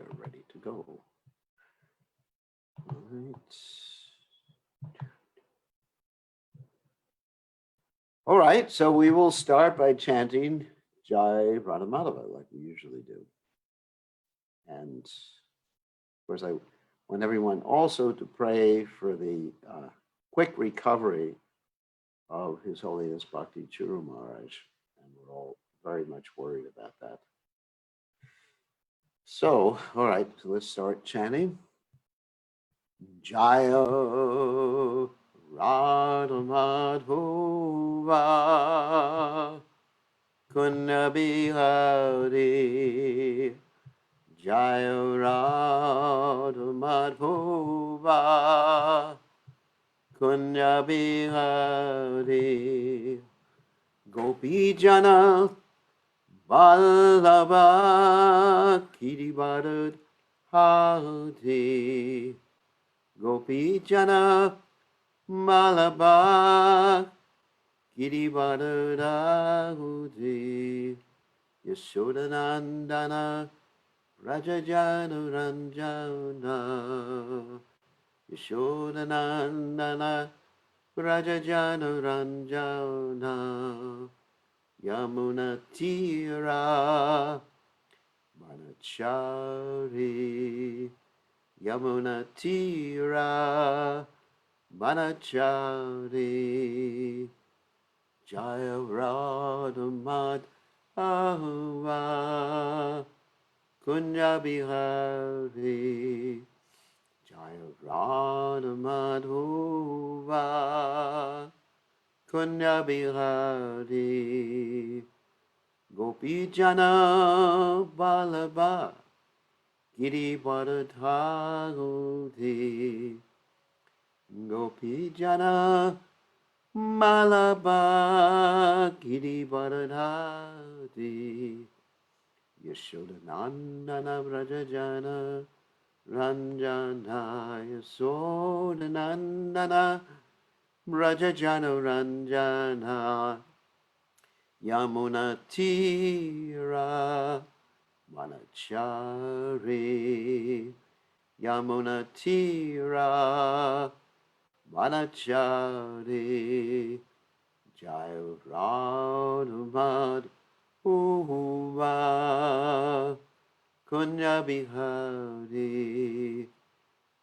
are ready to go. All right. All right, so we will start by chanting Jai Radhamadava like we usually do. And of course, I want everyone also to pray for the quick recovery of His Holiness Bhakti Churu Maharaj. And we're all very much worried about that. So, all right, so let's start chanting. Jaya Radhamadhava Kunna Bihari Jaya Radhamadhava Kunna Bihari Gopi Jana Vallabha Kiribharad Hadi Gopi Jana Vallabha Kiribharad Hadi Yashodanandana Rajajana Ranjana Yashodanandana Rajajana Ranjana Yamuna Tira Manachari Yamuna Tira Manachari Jaya Radhamadhava Kunya Bihari Jaya Radhamadhava Kunya Bihari Gopi Jana Vallabha Girivardhari Gopi Jana Vallabha Girivardhari Yashodanandana Vrajajana Ranjana Yashodanandana Vrajajana Ranjana Yamuna Tira Manachari Yamuna Tira Manachari Jaya Radhamadhava Kunya Bihari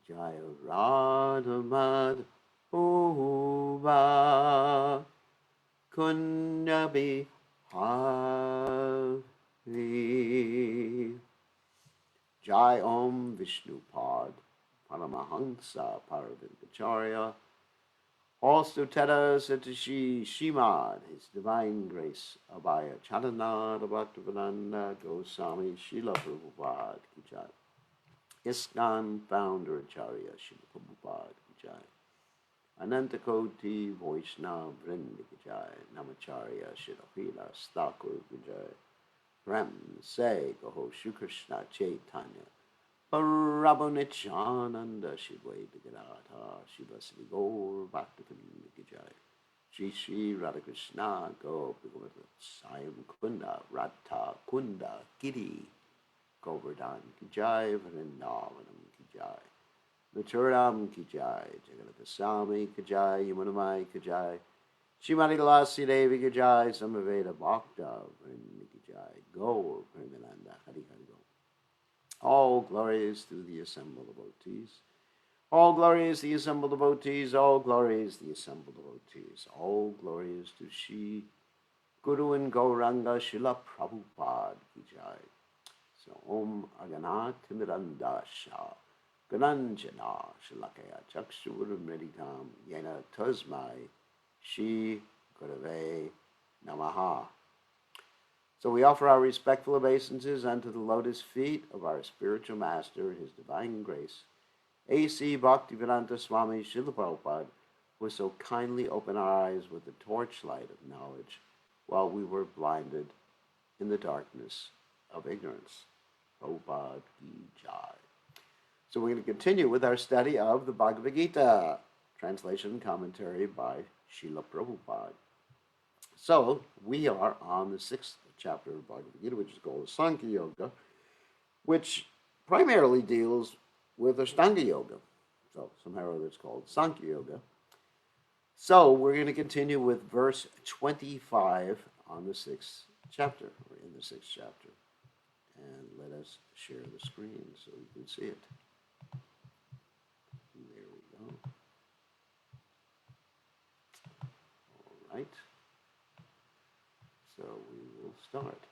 Jaya Radhamadhava Kunya Bihari Jai Om Vishnupad Paramahansa Paravimpacharya Hostuteta Satishi Shimad His Divine Grace Abhaya Charanada Bhaktivedanta Goswami Srila Prabhupada Ki Jai ISKCON Founder Acharya Srila Prabhupada Ki Jai Anantakoti Vaishnava Vrinda Ki Jai Namacharya Srila Thakur Ki Jai Ram Se Gaho Shri Krishna Chaitanya Prabhu Nityananda Shivadva Gadadha Shivasri Gaur Bhaktivedanta Ki Jai Shri Shri Radhakrishna Gopi Sayam Kunda Radha Kunda Giri Govardhan Ki Jai Vrindavanam Ki Jai Maturam Ki Jai Jagadasami Ki Jai Yamunamai Ki Jai Shrimati Tulasi Devi Ki Jai Samaveda Bhakta Vrinda Ki Jai Gaur Premananda Hari Hari Gaur. All glories to the assembled devotees. All glories to the assembled devotees. All glories to the assembled devotees. All glories to Shri Guru and Gauranga Srila Prabhupada Ki Jai. So Om Agana Timirandasha Gananjana Shalakaya Chakshurumritam Yena Tasmai Shri Gurave Namaha. So we offer our respectful obeisances unto the lotus feet of our spiritual master, His Divine Grace, A.C. Bhaktivedanta Swami Srila Prabhupada, who so kindly opened our eyes with the torchlight of knowledge while we were blinded in the darkness of ignorance. Prabhupada Ki Jai. So we're going to continue with our study of the Bhagavad Gita, translation and commentary by Srila Prabhupada. So we are on the 6th chapter of Bhagavad Gita, which is called Sankhya Yoga, which primarily deals with Ashtanga Yoga. So somehow it's called Sankhya Yoga. So we're going to continue with verse 25 on the sixth chapter, or in the sixth chapter. And let us share the screen so you can see it. There we go. All right. So we will start.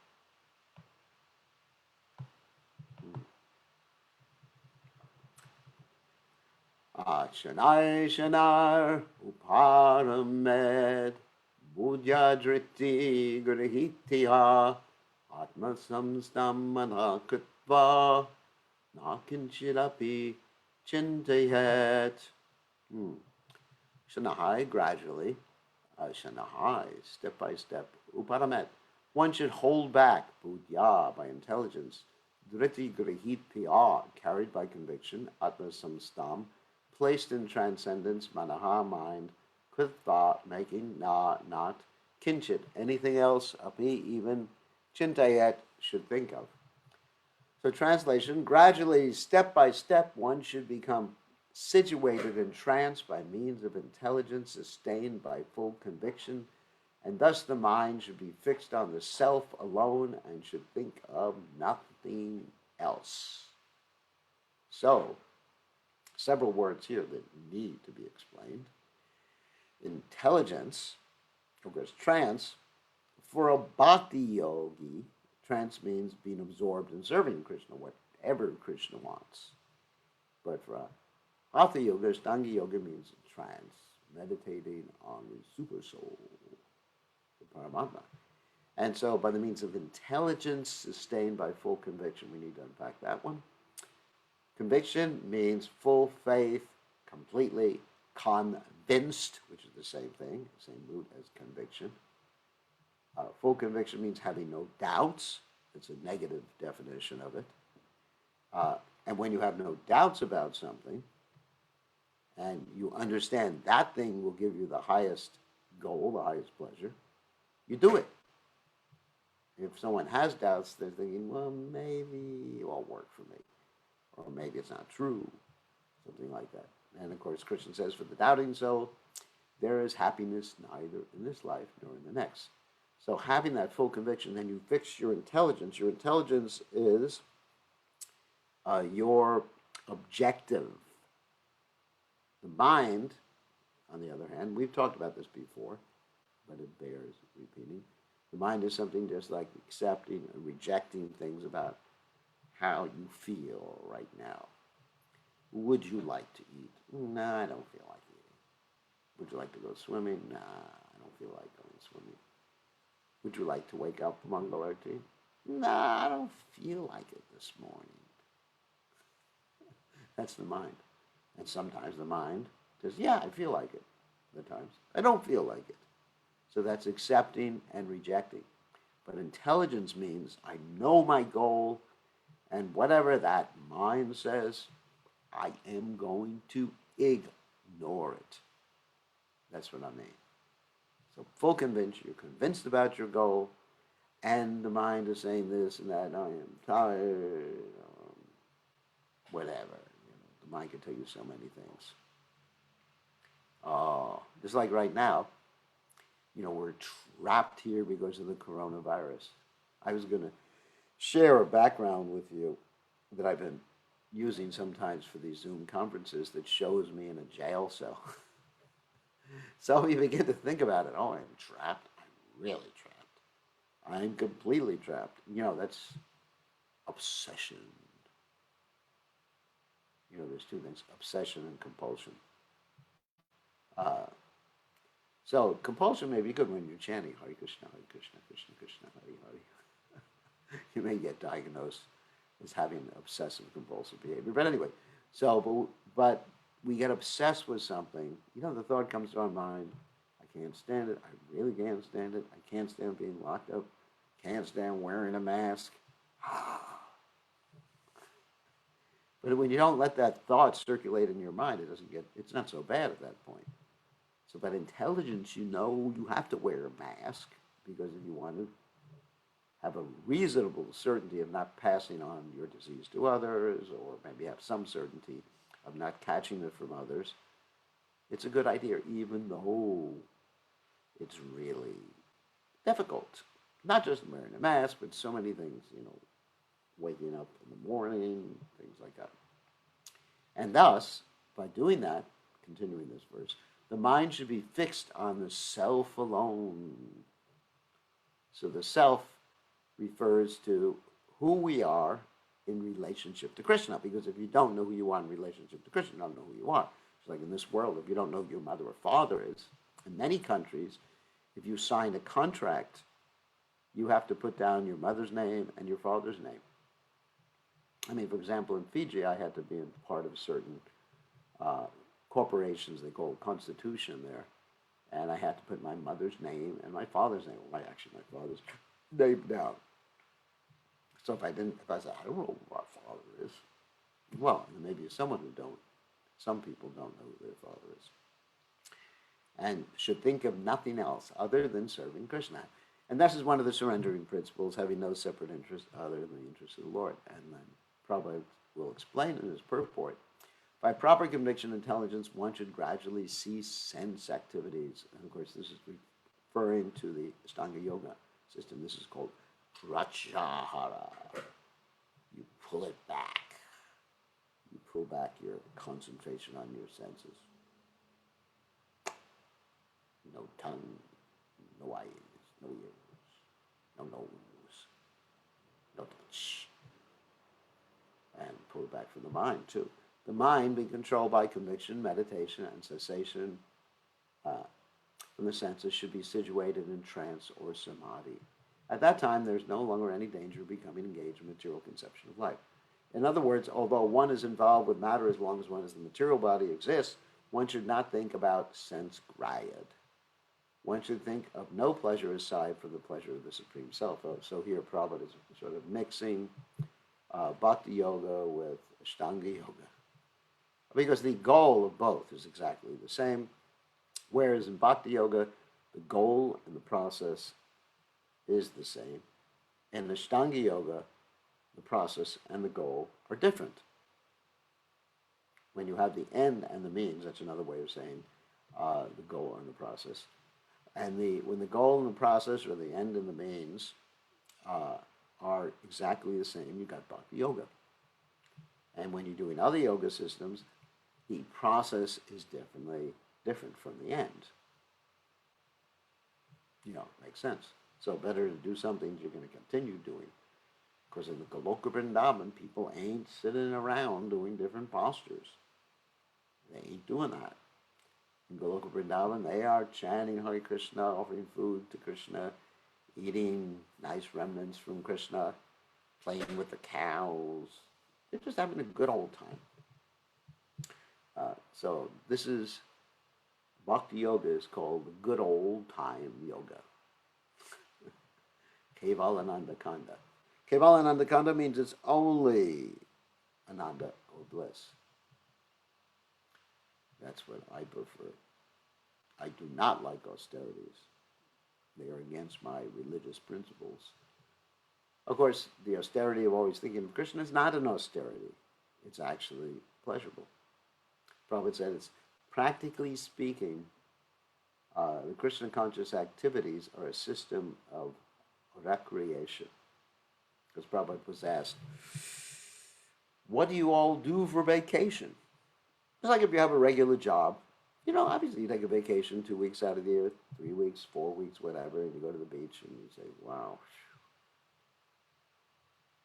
Achanai shanar uparamed buddhadriti grihitya atma samstam manakritva nakinchidapi chintayet. Shanahai, gradually. Shanahai, step by step. Uparamet, one should hold back. Buddhya, by intelligence. Driti grihitya, carried by conviction. Atma samstam, placed in transcendence. Manaha, mind. Kritva, making. Na, not. Kinchit, anything else. Api, even. Chintayet, should think of. So translation, gradually, step by step, one should become situated in trance by means of intelligence sustained by full conviction, and thus the mind should be fixed on the self alone and should think of nothing else. So, several words here that need to be explained. Intelligence, of course, trance, for a bhakti yogi, trance means being absorbed in serving Krishna, whatever Krishna wants. But for a Hatha yoga, Ashtanga yoga means trance, meditating on the super soul, the Paramatma. And so by the means of intelligence sustained by full conviction, we need to unpack that one. Conviction means full faith, completely convinced, which is the same thing, same root as conviction. Full conviction means having no doubts. It's a negative definition of it. And when you have no doubts about something, and you understand that thing will give you the highest goal, the highest pleasure, you do it. If someone has doubts, they're thinking, well, maybe it won't work for me, or maybe it's not true, something like that. And of course, Krishna says, for the doubting soul, there is happiness neither in this life nor in the next. So having that full conviction, then you fix your intelligence. Your intelligence is your objective. The mind, on the other hand, we've talked about this before, but it bears repeating. The mind is something just like accepting and rejecting things about how you feel right now. Would you like to eat? No, I don't feel like eating. Would you like to go swimming? Nah, I don't feel like going swimming. Would you like to wake up for Mangal Arti? Nah, I don't feel like it this morning. That's the mind. And sometimes the mind says, yeah, I feel like it. Other times, I don't feel like it. So that's accepting and rejecting. But intelligence means I know my goal, and whatever that mind says, I am going to ignore it. That's what I mean. So full conviction, you're convinced about your goal, and the mind is saying this and that, I am tired, whatever. The mind can tell you so many things. Just like right now, we're trapped here because of the coronavirus. I was going to share a background with you that I've been using sometimes for these Zoom conferences that shows me in a jail cell. So you begin to think about it. Oh, I'm trapped. I'm really trapped. I'm completely trapped. That's obsession. There's two things, obsession and compulsion. So compulsion may be good when you're chanting Hare Krishna, Krishna, Krishna, Hare Hare. You may get diagnosed as having obsessive compulsive behavior. But anyway, but we get obsessed with something. The thought comes to our mind, I can't stand it. I really can't stand it. I can't stand being locked up. Can't stand wearing a mask. But when you don't let that thought circulate in your mind, it's not so bad at that point. So by intelligence, you have to wear a mask, because if you want to have a reasonable certainty of not passing on your disease to others, or maybe have some certainty of not catching it from others, it's a good idea, even though it's really difficult. Not just wearing a mask, but so many things, waking up in the morning, things like that. And thus, by doing that, continuing this verse, the mind should be fixed on the self alone. So the self refers to who we are in relationship to Krishna, because if you don't know who you are in relationship to Krishna, you don't know who you are. It's like in this world, if you don't know who your mother or father is, in many countries, if you sign a contract, you have to put down your mother's name and your father's name. I mean, for example, in Fiji, I had to be a part of certain corporations they call constitution there, and I had to put my mother's name and my father's name. Well, actually, my father's name down. So if I said, I don't know who our father is, well, maybe someone who don't. Some people don't know who their father is, and should think of nothing else other than serving Krishna. And this is one of the surrendering principles, having no separate interest other than the interest of the Lord. And then Prabhupada will explain in his purport. By proper conviction intelligence, one should gradually cease sense activities. And of course, this is referring to the Ashtanga Yoga system. This is called Pratyahara. You pull it back. You pull back your concentration on your senses. No tongue, no eyes, no ears, no nose, no touch. And pull it back from the mind, too. The mind being controlled by conviction, meditation, and cessation from the senses should be situated in trance or samadhi. At that time, there's no longer any danger of becoming engaged in material conception of life. In other words, although one is involved with matter as long as one as the material body exists, one should not think about sense grayad. One should think of no pleasure aside from the pleasure of the Supreme Self. So here Prabhupada is sort of mixing Bhakti Yoga with Ashtanga Yoga, because the goal of both is exactly the same. Whereas in Bhakti Yoga, the goal and the process is the same. In Ashtanga Yoga, the process and the goal are different. When you have the end and the means, that's another way of saying the goal and the process. And when the goal and the process, or the end and the means, are exactly the same, you got Bhakti Yoga. And when you're doing other yoga systems, the process is different from the end. Makes sense. So better to do something you're going to continue doing. Because in the Goloka Vrindavan, people ain't sitting around doing different postures. They ain't doing that. In Goloka Vrindavan, they are chanting Hare Krishna, offering food to Krishna, eating nice remnants from Krishna, playing with the cows. They're just having a good old time. So this is, Bhakti Yoga is called the good old time yoga. Kevalananda Kanda. Kevalananda Kanda means it's only Ananda or bliss. That's what I prefer. I do not like austerities. They are against my religious principles. Of course, the austerity of always thinking of Krishna is not an austerity. It's actually pleasurable. Prabhupada said it's, practically speaking, the Krishna conscious activities are a system of recreation. Because Prabhupada was asked, what do you all do for vacation? It's like if you have a regular job, obviously you take a vacation 2 weeks out of the year, 3 weeks, 4 weeks, whatever, and you go to the beach and you say, wow.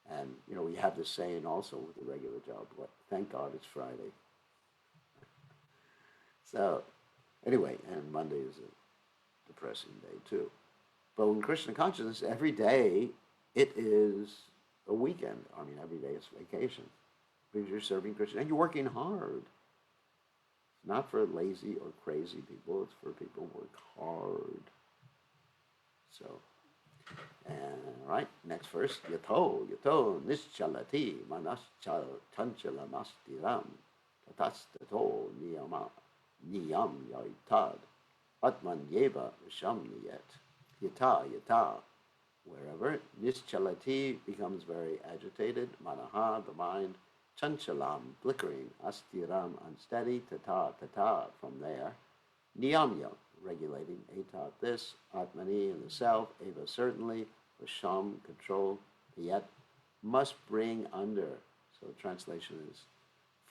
And, we have this saying also with the regular job, thank God it's Friday. So, anyway, and Monday is a depressing day too. But in Krishna consciousness, every day it is a weekend. I mean, every day is vacation. Because you're serving Krishna and you're working hard. It's not for lazy or crazy people. It's for people who work hard. So, and all right, next verse. Yato nischalati manas chanchalam astiram tatastato niyam yaitad atman yeva visham niyet. Yata, wherever. Nischalati becomes very agitated. Manaha, the mind. Chanchalam, flickering. Astiram, unsteady. Tata, tata, from there. Niyamya, regulating. Etat, this. Atmani, in the self. Eva, certainly. Vasham, control. Yet, must bring under. So the translation is,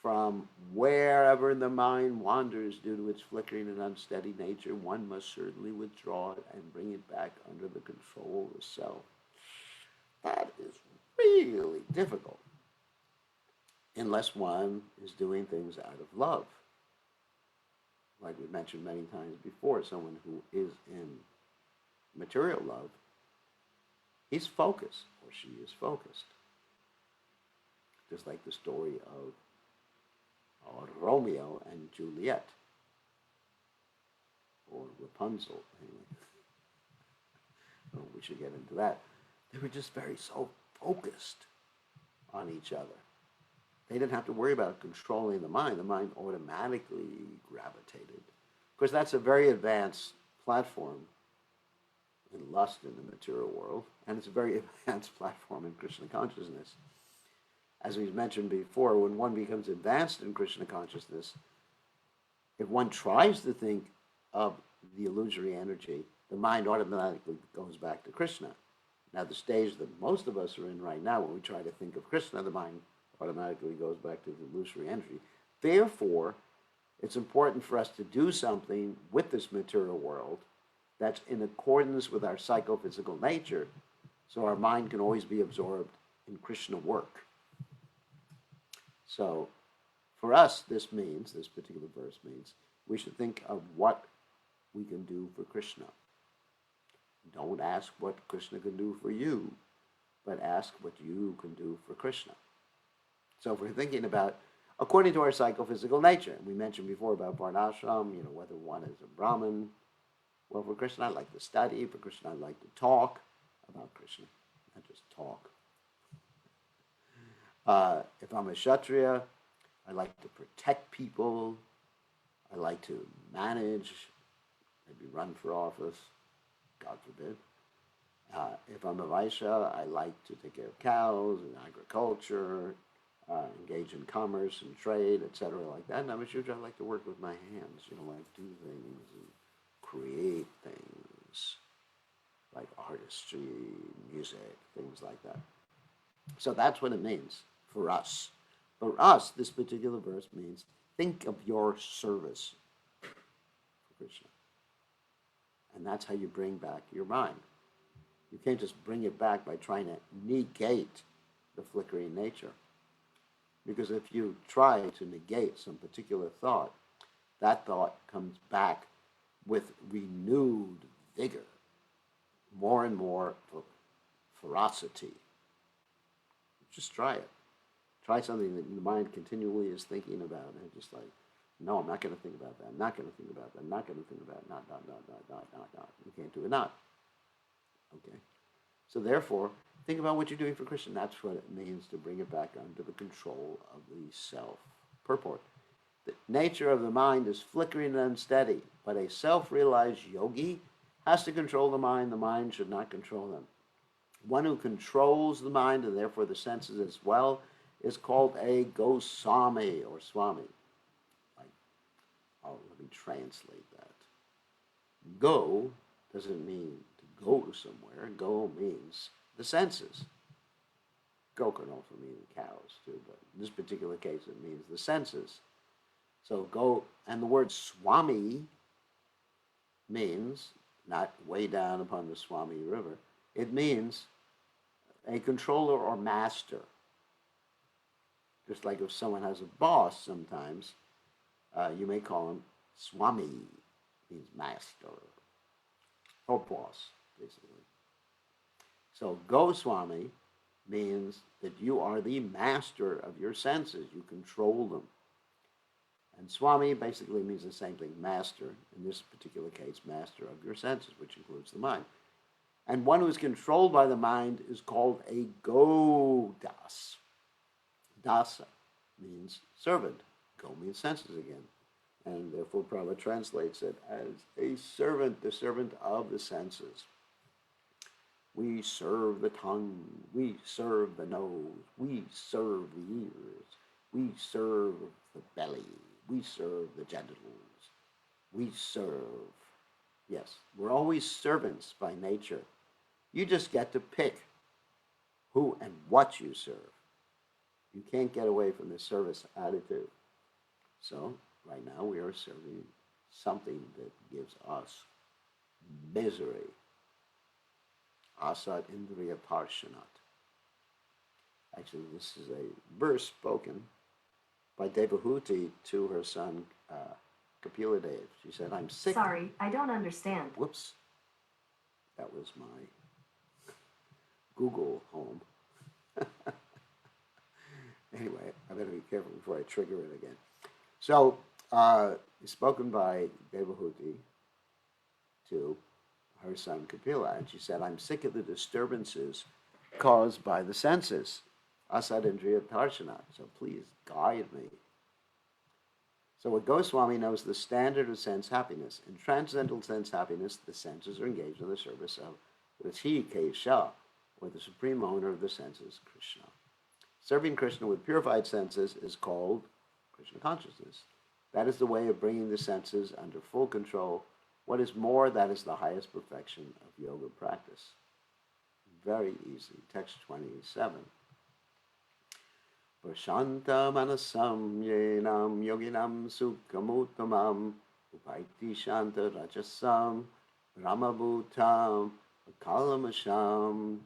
from wherever the mind wanders due to its flickering and unsteady nature, one must certainly withdraw it and bring it back under the control of the self. That is really difficult, unless one is doing things out of love. Like we mentioned many times before, someone who is in material love, he's focused, or she is focused. Just like the story of Romeo and Juliet, or Rapunzel, anyway. Oh, we should get into that. They were just so focused on each other. They didn't have to worry about controlling the mind. The mind automatically gravitated. Of course, that's a very advanced platform in lust in the material world, and it's a very advanced platform in Krishna consciousness. As we've mentioned before, when one becomes advanced in Krishna consciousness, if one tries to think of the illusory energy, the mind automatically goes back to Krishna. Now, the stage that most of us are in right now, when we try to think of Krishna, the mind automatically goes back to the illusory energy. Therefore, it's important for us to do something with this material world that's in accordance with our psychophysical nature, so our mind can always be absorbed in Krishna work. So, for us, this particular verse means, we should think of what we can do for Krishna. Don't ask what Krishna can do for you, but ask what you can do for Krishna. So if we're thinking about, according to our psychophysical nature, and we mentioned before about Varnashram, whether one is a Brahmin, well, for Krishna, I like to study. For Krishna, I like to talk about Krishna, not just talk. If I'm a Kshatriya, I like to protect people. I like to manage, maybe run for office, God forbid. If I'm a Vaishya, I like to take care of cows and agriculture, engage in commerce and trade, etc., like that. And I'm a Shudra, I like to work with my hands, like do things and create things, like artistry, music, things like that. So that's what it means for us. For us, this particular verse means, think of your service for Krishna. And that's how you bring back your mind. You can't just bring it back by trying to negate the flickering nature. Because if you try to negate some particular thought, that thought comes back with renewed vigor, more and more ferocity. Just try it. Try something that your mind continually is thinking about, and just like, no, I'm not going to think about that. I'm not going to think about that. I'm not going to think about it. Not. You can't do it not. Okay. So therefore, think about what you're doing for Krishna. That's what it means to bring it back under the control of the self. Purport. The nature of the mind is flickering and unsteady, but a self-realized yogi has to control the mind. The mind should not control them. One who controls the mind, and therefore the senses as well, is called a Goswami or Swami. Let me translate that. Go doesn't mean to go somewhere. Go means the senses. Go can also mean cows too, but in this particular case it means the senses. So go, and the word Swami means, not way down upon the Swami River, it means a controller or master. Just like if someone has a boss sometimes, you may call him Swami, means master, or boss, basically. So Goswami means that you are the master of your senses. You control them. And Swami basically means the same thing, master. In this particular case, master of your senses, which includes the mind. And one who is controlled by the mind is called a Godas. Dasa means servant. Go means senses again. And therefore Prabhupada translates it as a servant, the servant of the senses. We serve the tongue, we serve the nose, we serve the ears, we serve the belly, we serve the genitals, we serve. Yes, we're always servants by nature. You just get to pick who and what you serve. You can't get away from the service attitude. So, right now we are serving something that gives us misery. Asad Indriya Parshanat. Actually, this is a verse spoken by Devahuti to her son Kapila Dev. She said, I'm sick. Sorry, I don't understand. Whoops. That was my Google home. Anyway, I better be careful before I trigger it again. So, spoken by Devahuti to her son Kapila, and she said, I'm sick of the disturbances caused by the senses. Asadindriya Darshanat. So please guide me. So what Goswami knows the standard of sense happiness. In transcendental sense happiness, the senses are engaged in the service of the He Kesha, or the supreme owner of the senses, Krishna. Serving Krishna with purified senses is called Krishna consciousness. That is the way of bringing the senses under full control. What is more, that is the highest perfection of yoga practice. Very easy. Text 27. Prashanta manasam yenam yoginam sukhamuttamam upaiti shanta rajasam ramabhutam kalamasham.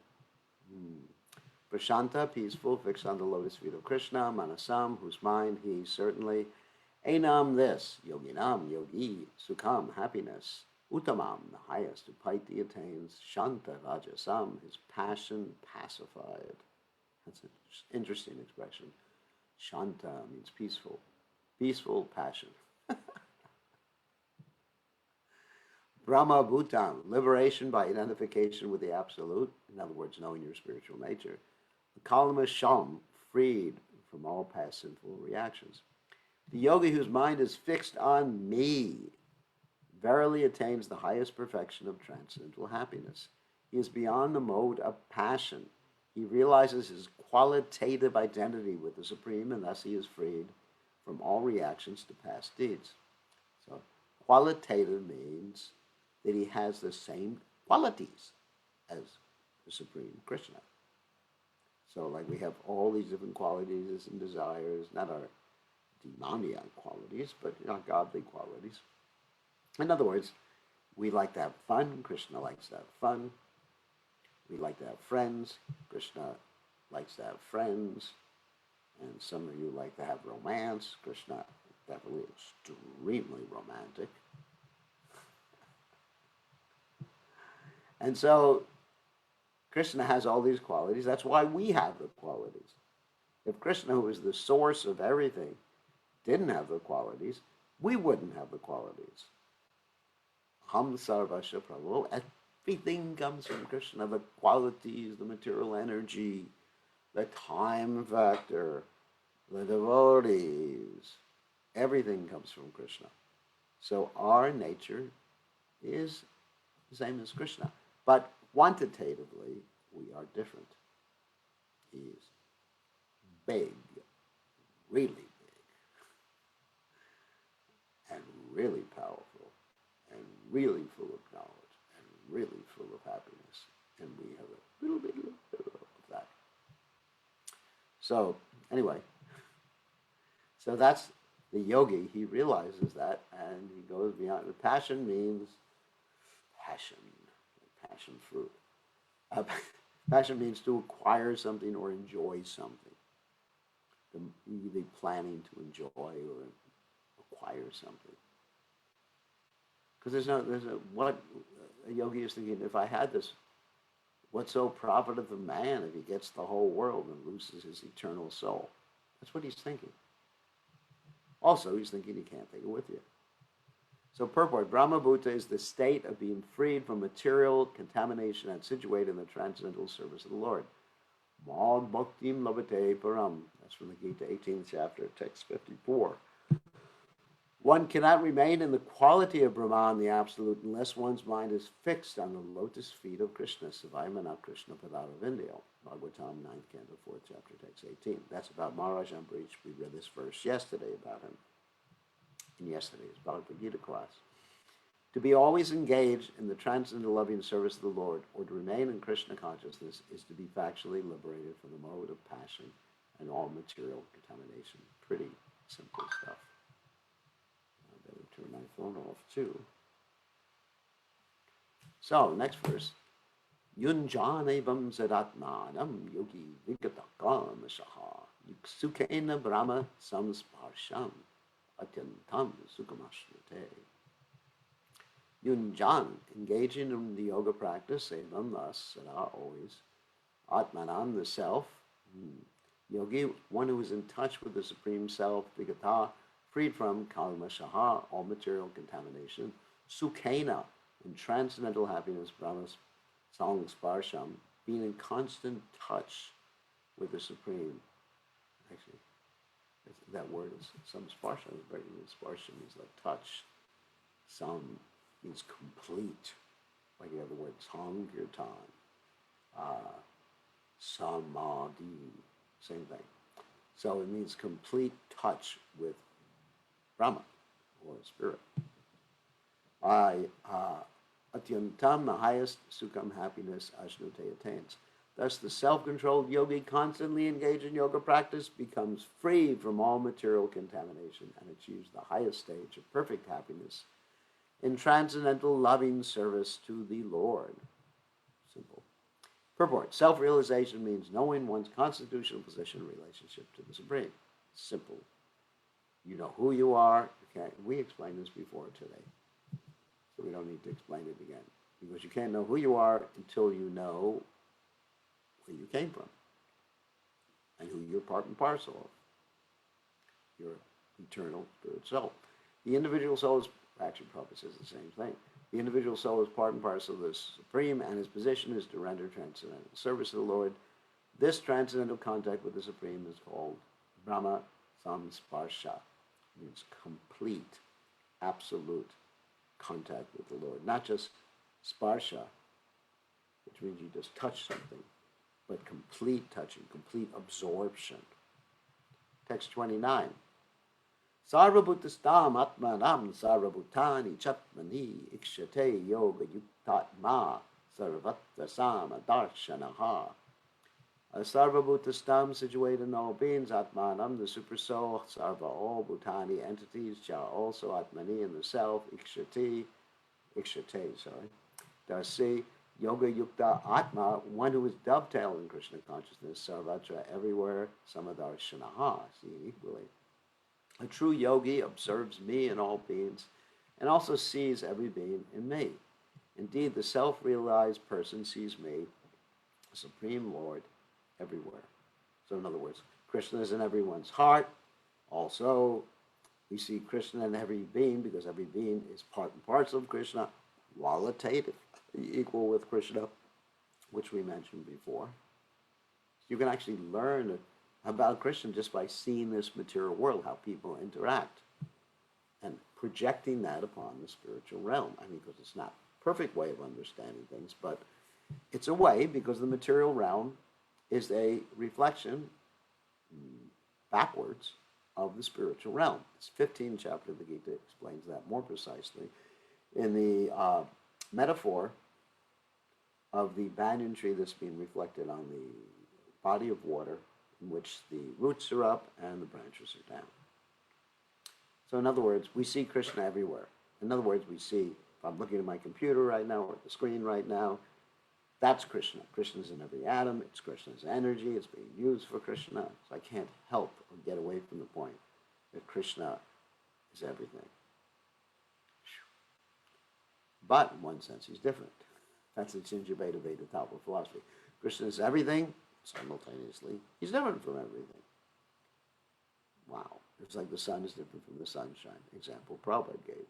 Prashanta, peaceful, fixed on the lotus feet of Krishna. Manasam, whose mind he certainly. Enam, this. Yoginam, yogi. Sukham, happiness. Uttamam, the highest. Upaiti attains. Shanta rajasam, his passion pacified. That's an interesting expression. Shanta means peaceful. Peaceful passion. Brahma Bhutam, liberation by identification with the Absolute. In other words, knowing your spiritual nature. Kalama Sham, freed from all past sinful reactions. The yogi whose mind is fixed on me verily attains the highest perfection of transcendental happiness. He is beyond the mode of passion. He realizes his qualitative identity with the Supreme, and thus he is freed from all reactions to past deeds. So qualitative means that he has the same qualities as the Supreme Krishna. So like we have all these different qualities and desires, not our demoniac qualities, but godly qualities. In other words, we like to have fun. Krishna likes to have fun. We like to have friends. Krishna likes to have friends. And some of you like to have romance. Krishna definitely extremely romantic. And so Krishna has all these qualities. That's why we have the qualities. If Krishna, who is the source of everything, didn't have the qualities, we wouldn't have the qualities. Ham sarvasya prabhu. Everything comes from Krishna. The qualities, the material energy, the time factor, the devotees. Everything comes from Krishna. So our nature is the same as Krishna. But quantitatively, we are different. He's big, really big, and really powerful, and really full of knowledge, and really full of happiness. And we have a little bit of that. So, anyway, so that's the yogi. He realizes that, and he goes beyond. The passion means passion. Passion fruit. Passion means to acquire something or enjoy something. The planning to enjoy or acquire something. Because what a yogi is thinking, if I had this, what so profiteth a man if he gets the whole world and loses his eternal soul? That's what he's thinking. Also, he's thinking he can't take it with you. So purport, Brahmabhuta is the state of being freed from material contamination and situated in the transcendental service of the Lord. Mad bhaktim labhate param. That's from the Gita, 18th chapter, text 54. One cannot remain in the quality of Brahman, the Absolute, unless one's mind is fixed on the lotus feet of Krishna, Savaimana Krishna Padaravindayo. Bhagavatam, 9th canto, 4th chapter, text 18. That's about Maharaj Ambarish. We read this verse yesterday about him in yesterday's Bhagavad Gita class. To be always engaged in the transcendental loving service of the Lord, or to remain in Krishna consciousness, is to be factually liberated from the mode of passion and all material contamination. Pretty simple stuff. I better turn my phone off too. So, next verse. Yunjanevam sadatmanam yogi vigatakam shaha yuksukena brahma samsparsham atyantam sukamashnate. Yunjan, engaging in the yoga practice, evam, thus, sada, always, atmanam, the self, yogi, one who is in touch with the Supreme Self, vigata, freed from kalma shaha, all material contamination, sukhena, in transcendental happiness, brahma samsparsham, being in constant touch with the Supreme. Actually, that word is samsparsham, is very good. Sparsham means like touch. Sam means complete, like you have the word sankirtan, samadhi, same thing. So it means complete touch with Brahma, or spirit. Atyantam, the highest sukham, happiness, ashnute, attains. Thus the self-controlled yogi, constantly engaged in yoga practice, becomes free from all material contamination and achieves the highest stage of perfect happiness in transcendental loving service to the Lord. Simple. Purport. Self-realization means knowing one's constitutional position in relationship to the Supreme. Simple. You know who you are. Okay. We explained this before today, so we don't need to explain it again. Because you can't know who you are until you know where you came from and who you're part and parcel of. Your eternal spirit soul. The individual soul is, actually Prabhupada says the same thing. The individual soul is part and parcel of the Supreme, and his position is to render transcendental service to the Lord. This transcendental contact with the Supreme is called Brahma Samsparsha. It means complete, absolute contact with the Lord. Not just sparsha, which means you just touch something, but complete touching, complete absorption. Text 29. Sarvabhutastam atmanam sarvabhutani chatmani ikshate yoga yuktatma sarvatrasam adarshanaha. Sarvabhutastam, situated in all beings, atmanam, the super soul, sarva, all bhutani entities, cha, also atmani, in the self, ikshate, dasi, yoga yukta atma, one who is dovetailed in Krishna consciousness, sarvatra, everywhere, samadarshanaha, seeing equally. A true yogi observes me in all beings and also sees every being in me. Indeed, the self-realized person sees me, the Supreme Lord, everywhere. So in other words, Krishna is in everyone's heart. Also, we see Krishna in every being because every being is part and parcel of Krishna, qualitative, equal with Krishna, which we mentioned before. You can actually learn about Krishna just by seeing this material world, how people interact, and projecting that upon the spiritual realm. I mean, because it's not a perfect way of understanding things, but it's a way, because the material realm is a reflection backwards of the spiritual realm. This 15th chapter of the Gita explains that more precisely in the metaphor of the banyan tree that's being reflected on the body of water in which the roots are up and the branches are down. So in other words, we see Krishna everywhere. In other words, we see, if I'm looking at my computer right now or at the screen right now, that's Krishna. Krishna's in every atom. It's Krishna's energy. It's being used for Krishna. So I can't help or get away from the point that Krishna is everything. But in one sense, he's different. That's the Chinjabeta Veda Tattva philosophy. Krishna is everything simultaneously. He's different from everything. Wow. It's like the sun is different from the sunshine. Example Prabhupada gave.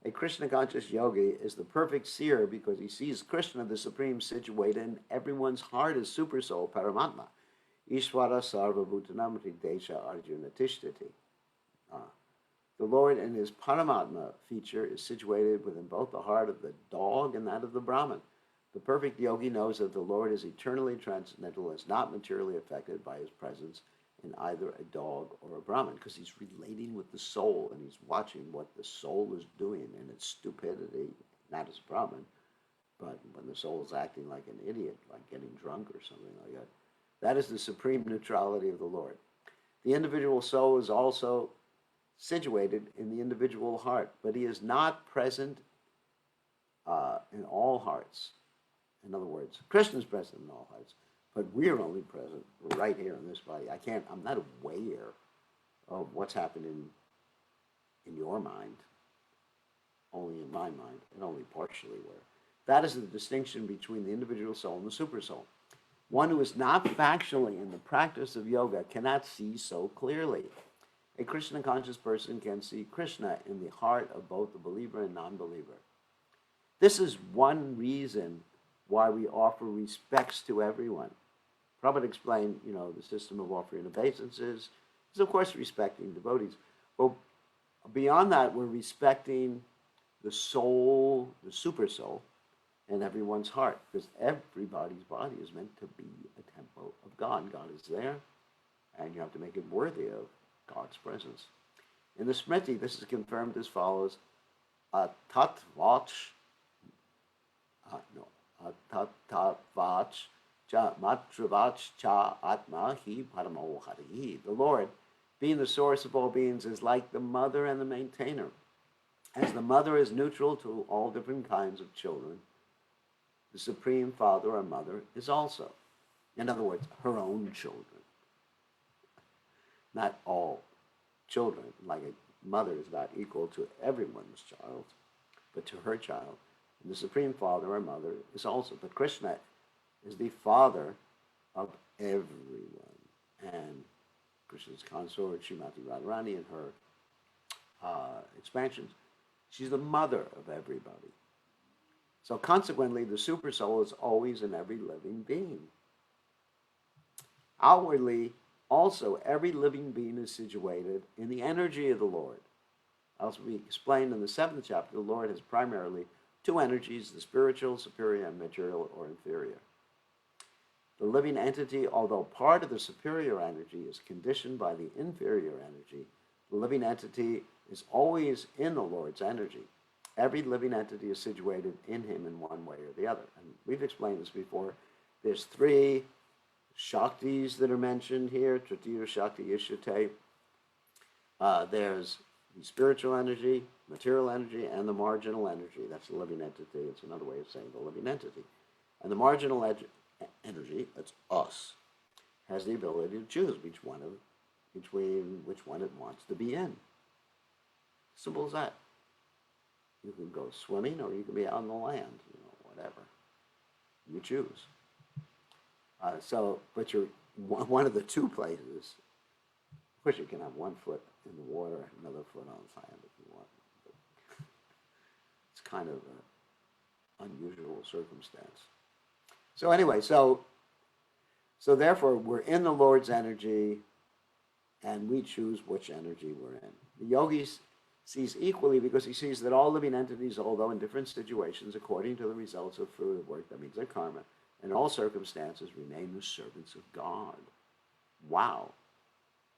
A Krishna-conscious yogi is the perfect seer because he sees Krishna, the Supreme, situated in everyone's heart as Super Soul, Paramatma. Ishvara Sarva Bhutanam Hridesha Arjuna Tishtati. The Lord in his Paramatma feature is situated within both the heart of the dog and that of the Brahman. The perfect yogi knows that the Lord is eternally transcendental and is not materially affected by his presence in either a dog or a Brahman, because he's relating with the soul and he's watching what the soul is doing in its stupidity, not as a Brahman, but when the soul is acting like an idiot, like getting drunk or something like that. That is the supreme neutrality of the Lord. The individual soul is also situated in the individual heart, but he is not present in all hearts. In other words, Krishna is present in all hearts, but we're only present right here in this body. I'm not aware of what's happening in your mind, only in my mind, and only partially aware. That is the distinction between the individual soul and the super soul. One who is not factually in the practice of yoga cannot see so clearly. A Krishna conscious person can see Krishna in the heart of both the believer and non-believer. This is one reason why we offer respects to everyone. Prabhupada explained, the system of offering obeisances is, of course, respecting devotees. But beyond that, we're respecting the soul, the super soul, in everyone's heart, because everybody's body is meant to be a temple of God. God is there, and you have to make it worthy of God's presence. In the Smriti, this is confirmed as follows: Atatvach cha matravach cha atma hi paramo hari. The Lord, being the source of all beings, is like the mother and the maintainer. As the mother is neutral to all different kinds of children, the Supreme Father or Mother is also. In other words, her own children. Not all children, like a mother is not equal to everyone's child, but to her child. And the Supreme Father or Mother is also. But Krishna is the Father of everyone. And Krishna's consort, Srimati Radharani, in her expansions, she's the mother of everybody. So consequently, the super soul is always in every living being. Outwardly, also, every living being is situated in the energy of the Lord. As we explained in the 7th chapter, the Lord has primarily two energies, the spiritual, superior, and material or inferior. The living entity, although part of the superior energy, is conditioned by the inferior energy. The living entity is always in the Lord's energy. Every living entity is situated in him in one way or the other. And we've explained this before. There's 3 Shaktis that are mentioned here, Tritiya Shakti Ishate. There's the spiritual energy, material energy, and the marginal energy. That's the living entity. It's another way of saying the living entity. And the marginal energy, that's us, has the ability to choose between which one it wants to be in. Simple as that. You can go swimming or you can be out on the land, whatever. You choose. But you're one of the 2 places. Of course, you can have one foot in the water, another foot on land if you want. But it's kind of an unusual circumstance. So anyway, so therefore, we're in the Lord's energy, and we choose which energy we're in. The yogi sees equally because he sees that all living entities, although in different situations, according to the results of fruit of work, that means their karma, in all circumstances remain the servants of God. Wow.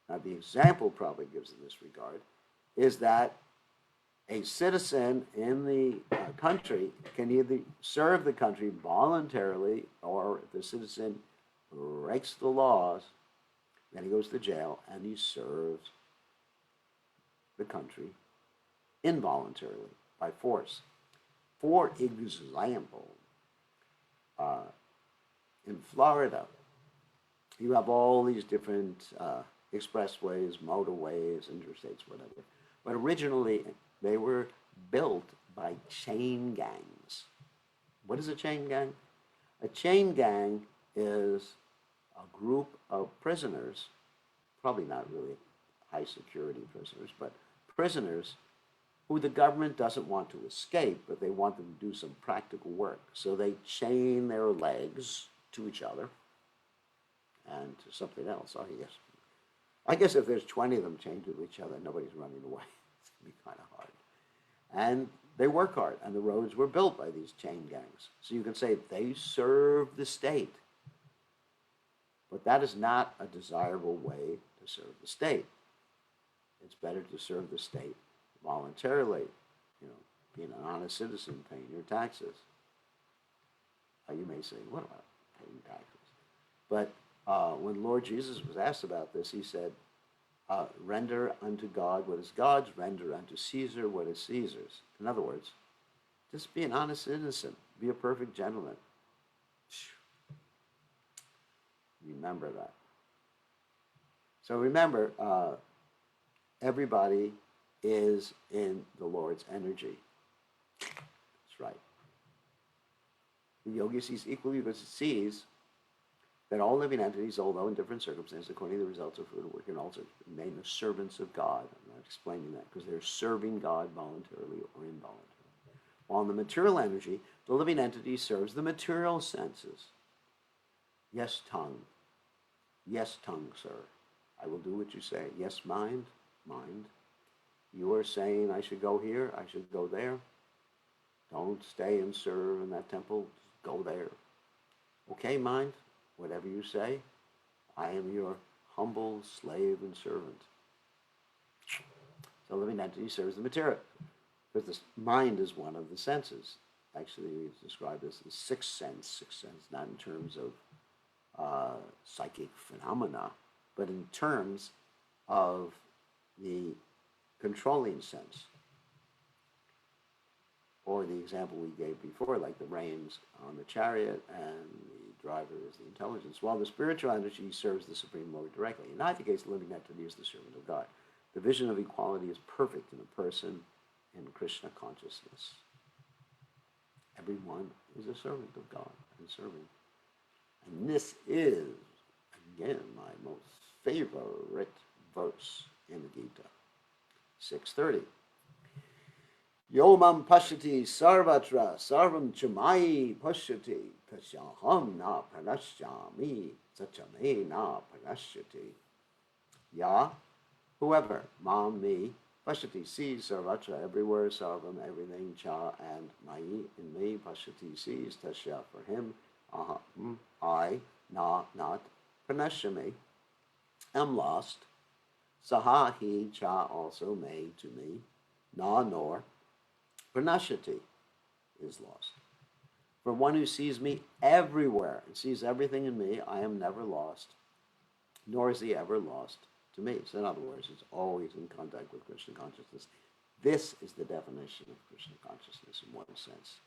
Now, the example probably gives in this regard is that a citizen in the country can either serve the country voluntarily, or if the citizen breaks the laws, then he goes to jail and he serves the country involuntarily, by force. For example, in Florida, you have all these different expressways, motorways, interstates, whatever. But originally, they were built by chain gangs. What is a chain gang? A chain gang is a group of prisoners, probably not really high security prisoners, but prisoners who the government doesn't want to escape, but they want them to do some practical work. So they chain their legs to each other and to something else, I guess. I guess if there's 20 of them chained to each other, nobody's running away. It's going to be kind of hard. And they work hard, and the roads were built by these chain gangs. So you can say they serve the state, but that is not a desirable way to serve the state. It's better to serve the state voluntarily, being an honest citizen, paying your taxes. You may say, what about paying taxes? But when Lord Jesus was asked about this, he said, render unto God what is God's, render unto Caesar what is Caesar's. In other words, just be an honest citizen, be a perfect gentleman. Remember that. So remember, everybody is in the Lord's energy. That's right. The yogi sees equally because it sees that all living entities, although in different circumstances, according to the results of fruit work, can also remain the servants of God. I'm not explaining that because they're serving God voluntarily or involuntarily. While in the material energy, the living entity serves the material senses. Yes, tongue. Yes, tongue, sir. I will do what you say. Yes, mind. Mind. You are saying I should go here, I should go there. Don't stay and serve in that temple. Go there. Okay, mind, whatever you say, I am your humble slave and servant. So living entity serves the material. Because the mind is one of the senses. Actually, we describe this as sixth sense, not in terms of psychic phenomena, but in terms of the controlling sense. Or the example we gave before, like the reins on the chariot and the driver is the intelligence, while the spiritual energy serves the Supreme Lord directly. In either case, the living entity is the servant of God. The vision of equality is perfect in a person in Krishna consciousness. Everyone is a servant of God and serving. And this is, again, my most favorite verse in the Gita. 6:30. Yomam pashyati sarvatra sarvam chamai pashyati tasyaham na pranashyami sachame na pranashyati. Ya, whoever, mam, me, pashyati, sees sarvatra, everywhere, sarvam, everything, cha, and mai, in me, pashyati, sees, tasya, for him, aham, I, na, not, pranashyami, am lost, saha, he, cha, also, may, to me, na, nor, pranashyati, is lost. For one who sees me everywhere and sees everything in me, I am never lost, nor is he ever lost to me. So in other words, it's always in contact with Krishna consciousness. This is the definition of Krishna consciousness in one sense.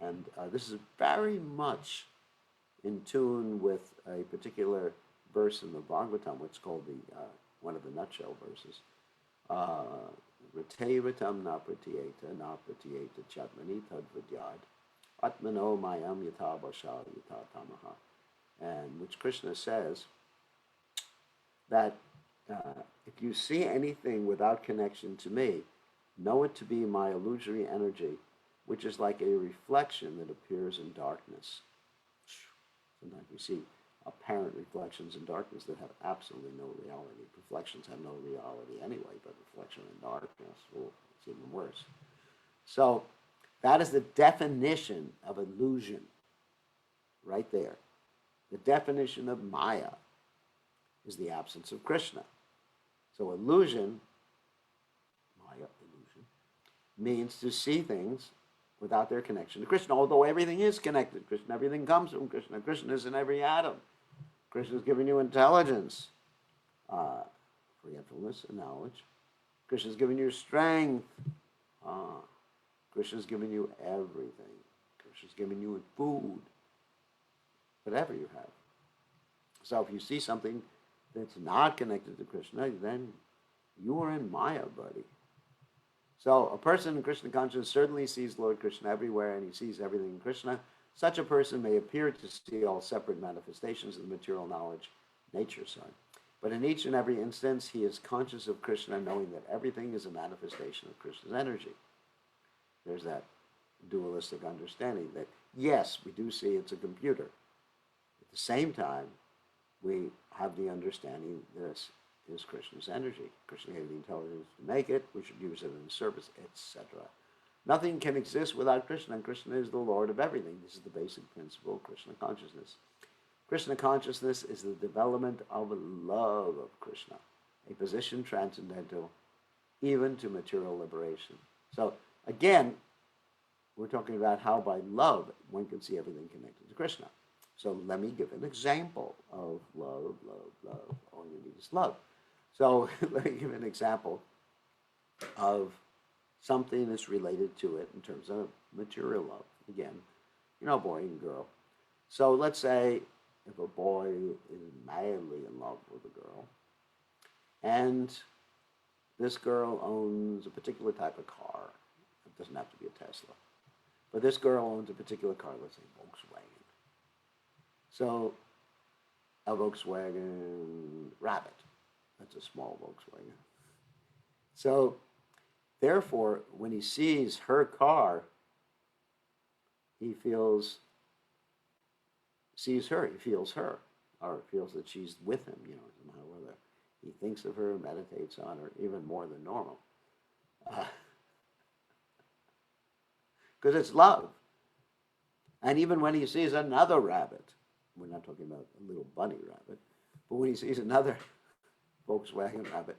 And this is very much in tune with a particular verse in the Bhagavatam, what's called the one of the nutshell verses. Rate ritam na pratyeta chatmani tad vidyad atmano mayam yata bashal yata tamaha. And which Krishna says that if you see anything without connection to me, know it to be my illusory energy, which is like a reflection that appears in darkness. Sometimes we see apparent reflections in darkness that have absolutely no reality. Reflections have no reality anyway, but reflection in darkness, it's even worse. So that is the definition of illusion, right there. The definition of Maya is the absence of Krishna. So illusion, Maya, illusion, means to see things without their connection to Krishna, although everything is connected to Krishna. Everything comes from Krishna. Krishna is in every atom. Krishna is giving you intelligence, forgetfulness, and knowledge. Krishna is giving you strength. Krishna is giving you everything. Krishna is giving you food, whatever you have. So if you see something that's not connected to Krishna, then you are in Maya, buddy. So a person in Krishna consciousness certainly sees Lord Krishna everywhere, and he sees everything in Krishna. Such a person may appear to see all separate manifestations of the material knowledge, nature side. But in each and every instance, he is conscious of Krishna, knowing that everything is a manifestation of Krishna's energy. There's that dualistic understanding that, yes, we do see it's a computer. At the same time, we have the understanding this is Krishna's energy. Krishna gave the intelligence to make it. We should use it in service, etc. Nothing can exist without Krishna, and Krishna is the Lord of everything. This is the basic principle of Krishna consciousness. Krishna consciousness is the development of love of Krishna, a position transcendental even to material liberation. So again, we're talking about how by love one can see everything connected to Krishna. So let me give an example of love, love, love. All you need is love. So let me give an example of something that's related to it in terms of material love. Again, boy and girl. So let's say if a boy is madly in love with a girl, and this girl owns a particular type of car. It doesn't have to be a Tesla. But this girl owns a particular car, let's say Volkswagen. So a Volkswagen Rabbit. That's a small Volkswagen. So therefore, when he sees her car, he feels her, or feels that she's with him, somehow or other. He thinks of her, meditates on her, even more than normal. Because it's love. And even when he sees another rabbit, we're not talking about a little bunny rabbit, but when he sees another Volkswagen rabbit,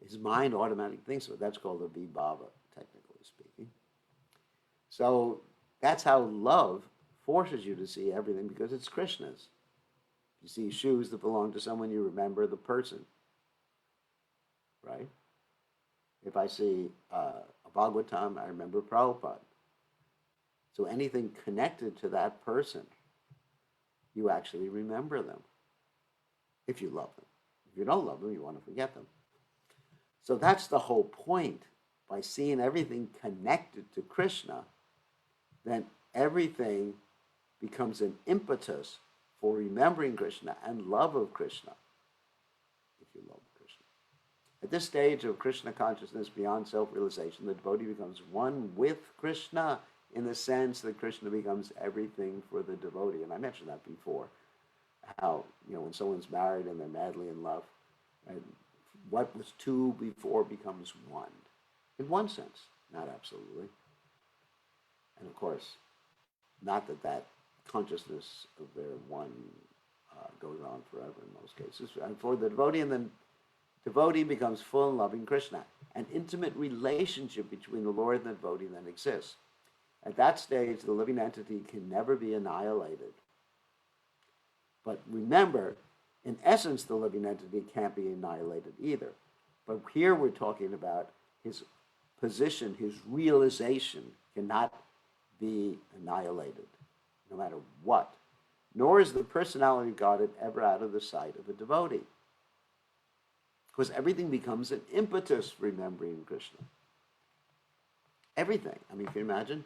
his mind automatically thinks of it. That's called a vibhava, technically speaking. So that's how love forces you to see everything, because it's Krishna's. You see shoes that belong to someone, you remember the person, right? If I see a Bhagavatam, I remember Prabhupada. So anything connected to that person, you actually remember them, if you love them. If you don't love them, you want to forget them. So that's the whole point. By seeing everything connected to Krishna, then everything becomes an impetus for remembering Krishna and love of Krishna, if you love Krishna. At this stage of Krishna consciousness beyond self-realization, the devotee becomes one with Krishna in the sense that Krishna becomes everything for the devotee. And I mentioned that before, how, when someone's married and they're madly in love, and what was two before becomes one. In one sense, not absolutely. And of course, not that consciousness of their one goes on forever in most cases. And for the devotee, and then devotee becomes full and loving Krishna. An intimate relationship between the Lord and the devotee then exists. At that stage, the living entity can never be annihilated. But remember, in essence, the living entity can't be annihilated either. But here we're talking about his position, his realization cannot be annihilated, no matter what. Nor is the personality of God ever out of the sight of a devotee. Because everything becomes an impetus for remembering Krishna. Everything. I mean, can you imagine?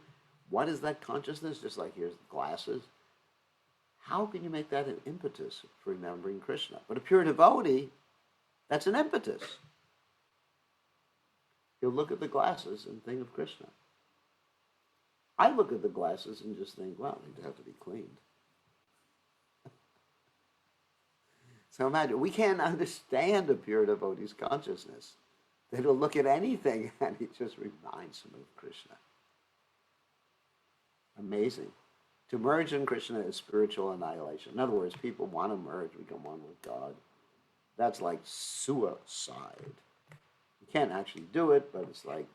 What is that consciousness? Just like here's the glasses. How can you make that an impetus for remembering Krishna? But a pure devotee, that's an impetus. He'll look at the glasses and think of Krishna. I look at the glasses and just think, wow, they have to be cleaned. So imagine, we can't understand a pure devotee's consciousness. They will look at anything and it just reminds them of Krishna. Amazing. To merge in Krishna is spiritual annihilation. In other words, people want to merge, become one with God. That's like suicide. You can't actually do it, but it's like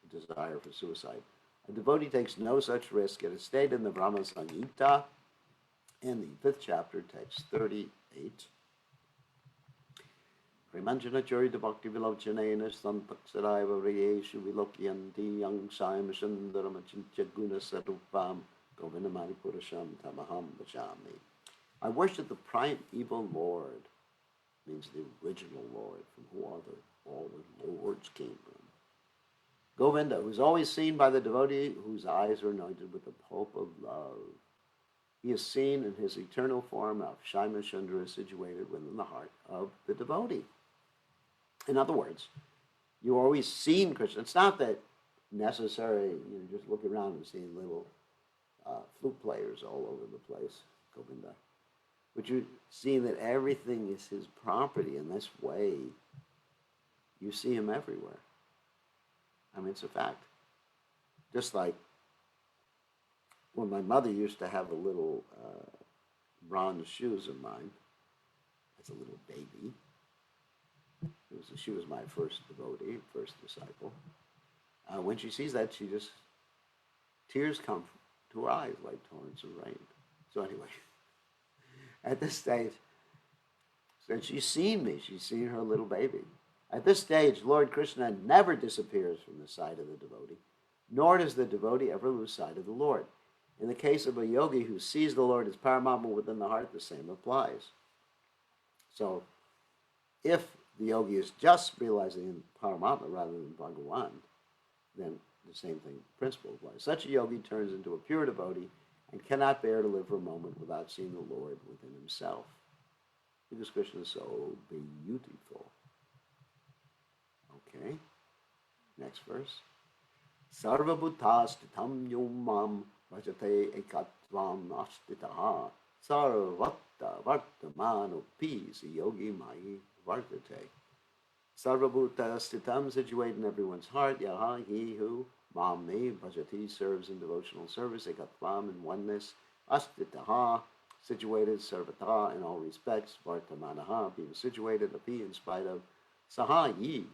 a desire for suicide. A devotee takes no such risk. It is stated in the Brahma Samhita, in the 5th chapter, text 38. Premanjana Chorita Bhakti Vilochanena Santaksaraiva Rayeshu Vilokyanti Yang Saim Sundaramachincha Guna Sarupam Govindamani Purasham Tamaham Bhajami. I worship the primeval Lord, means the original Lord, from who all the lords came from. Govinda, who is always seen by the devotee whose eyes are anointed with the pulp of love. He is seen in his eternal form of Shaima Chandra, situated within the heart of the devotee. In other words, you're always seeing Krishna. It's not that necessary, just look around and see little flute players all over the place, Govinda. But you're seeing that everything is his property in this way. you see him everywhere. I mean, it's a fact. Just like when my mother used to have the little bronze shoes of mine as a little baby. She was my first devotee, first disciple. When she sees that, tears come to her eyes like torrents of rain. So anyway, at this stage, since she's seen me, she's seen her little baby. At this stage, Lord Krishna never disappears from the sight of the devotee, nor does the devotee ever lose sight of the Lord. In the case of a yogi who sees the Lord as Paramatma within the heart, the same applies. So, if the yogi is just realizing Paramatma rather than Bhagavan, then the same principle applies. Such a yogi turns into a pure devotee and cannot bear to live for a moment without seeing the Lord within himself. Because Krishna is so beautiful. Okay, next verse. Sarva bhutastitam yomam vajate ekatvam astitaha sarvata vartamanopi yogi mai vartate. Sarva bhutastitam, situated in everyone's heart, yaha, he who, mam me, bhajati, serves in devotional service, ekatvam, in oneness, astitaha, situated, sarvata, in all respects, vartamanaha, being situated, api, in spite of, saha, he,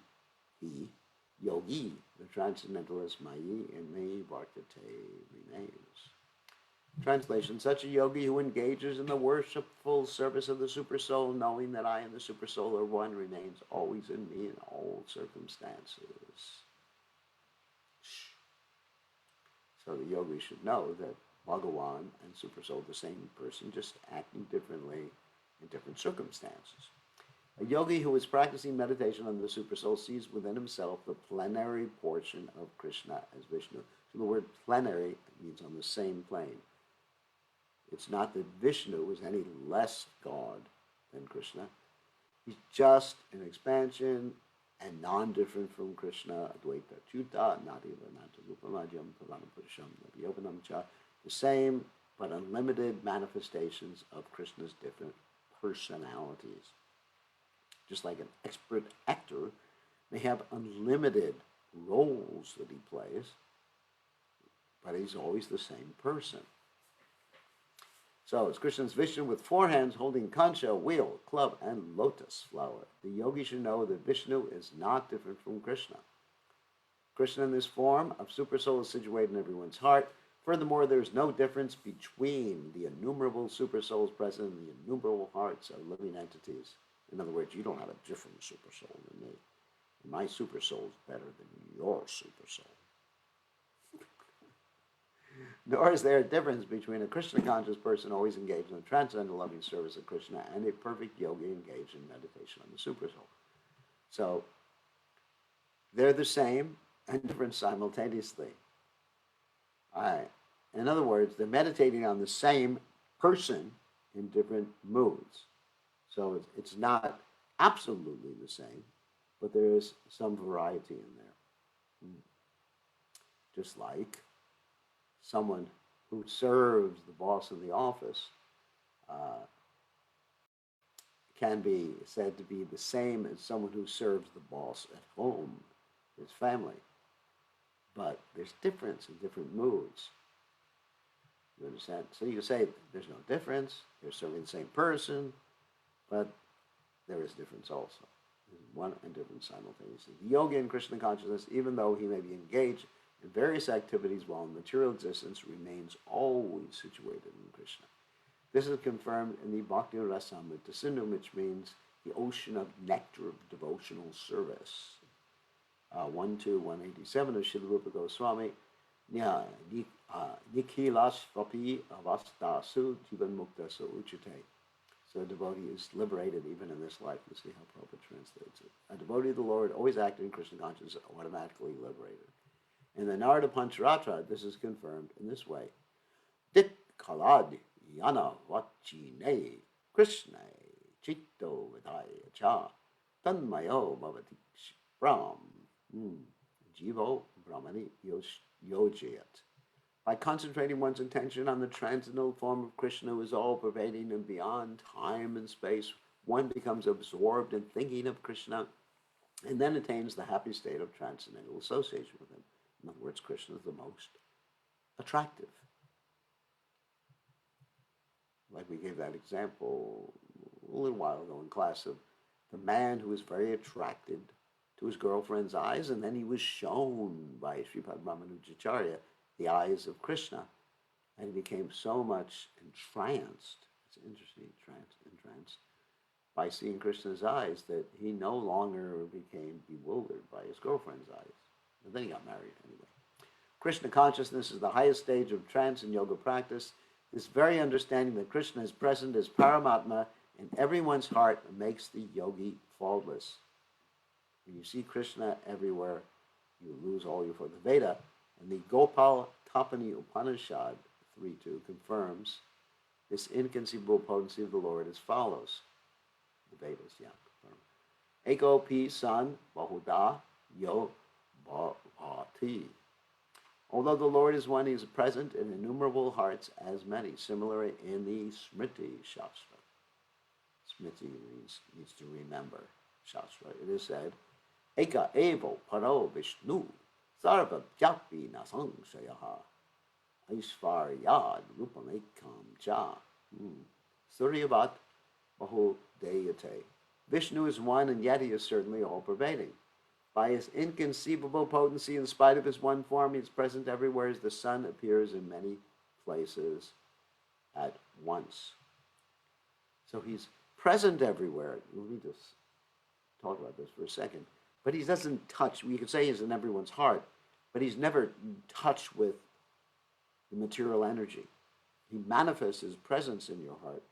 yogi, the transcendentalist, mayi, in me, vartate, remains. Translation, such a yogi who engages in the worshipful service of the Supersoul, knowing that I and the Supersoul are one, remains always in me in all circumstances. So the yogi should know that Bhagavan and Supersoul are the same person, just acting differently in different circumstances. A yogi who is practicing meditation on the Supersoul sees within himself the plenary portion of Krishna as Vishnu. So the word plenary means on the same plane. It's not that Vishnu is any less God than Krishna. He's just an expansion and non-different from Krishna, Advaita Chuta, Nadiva Nantarupamajam, Puranapurusham, Nabhyopanam Cha, the same but unlimited manifestations of Krishna's different personalities. Just like an expert actor may have unlimited roles that he plays, but he's always the same person. So it's Krishna's Vishnu with 4 hands holding kancha, wheel, club, and lotus flower. The yogi should know that Vishnu is not different from Krishna. Krishna in this form of Supersoul is situated in everyone's heart. Furthermore, there is no difference between the innumerable Supersouls present in the innumerable hearts of living entities. In other words, you don't have a different Supersoul than me. My Supersoul is better than your Supersoul. Nor is there a difference between a Krishna-conscious person always engaged in the transcendental loving service of Krishna and a perfect yogi engaged in meditation on the Supersoul. So, they're the same and different simultaneously. In other words, they're meditating on the same person in different moods. So it's not absolutely the same, but there is some variety in there. Just like someone who serves the boss in the office can be said to be the same as someone who serves the boss at home, his family. But there's difference in different moods. You understand? So you can say there's no difference, they're serving the same person, but there is difference also. There's one and different simultaneously. The yogi in Krishna consciousness, even though he may be engaged in various activities while in material existence, remains always situated in Krishna. This is confirmed in the Bhakti Rasamrita Sindhu, which means the ocean of nectar of devotional service. 1-187 of Srila Rupa Goswami. Nikhilas vapi avastasu jivan muktasu uchate. So a devotee is liberated even in this life. You see how Prabhupada translates it. A devotee of the Lord, always acting in Krishna consciousness, automatically liberated. In the Narada Pancharatra, this is confirmed in this way. Dit kalad yana vachine Krishna chitto vidaya cha tanmayo bhavati brahm jivo brahmani yojayat. By concentrating one's attention on the transcendental form of Krishna, who is all-pervading and beyond time and space, one becomes absorbed in thinking of Krishna and then attains the happy state of transcendental association with him. In other words, Krishna is the most attractive. Like we gave that example a little while ago in class of the man who was very attracted to his girlfriend's eyes, and then he was shown by Sripad Ramanujacharya the eyes of Krishna, and he became so much entranced, it's interesting, entranced, by seeing Krishna's eyes that he no longer became bewildered by his girlfriend's eyes. And then he got married anyway. Krishna consciousness is the highest stage of trance and yoga practice. This very understanding that Krishna is present as Paramatma in everyone's heart makes the yogi faultless. When you see Krishna everywhere, you lose all your fault. The Veda and the Gopal Tapani Upanishad 3.2 confirms this inconceivable potency of the Lord as follows. The Vedas, yeah, confirm. Eko pi san bahuda yo bhavati. Although the Lord is one, he is present in innumerable hearts as many. Similarly, in the Smriti Shastra. Smriti means to remember. Shastra. It is said, Eka evo paro Vishnu sarva bhyapi nasangsayaha aishvaryad rupam ekam cha suryavat bahu deyate. Vishnu is one, and yet he is certainly all-pervading. By his inconceivable potency, in spite of his one form, he is present everywhere as the sun appears in many places at once. So he's present everywhere. Let me just talk about this for a second. But he doesn't touch. We could say he's in everyone's heart, but he's never in touch with the material energy. He manifests his presence in your heart,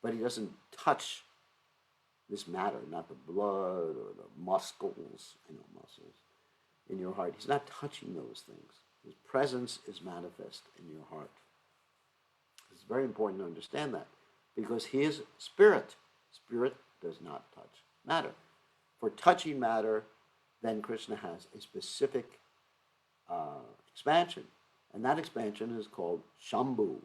but he doesn't touch this matter, not the blood or the muscles, muscles in your heart. He's not touching those things. His presence is manifest in your heart. It's very important to understand that, because he is spirit. Spirit does not touch matter. For touching matter, then Krishna has a specific expansion, and that expansion is called Shambhu.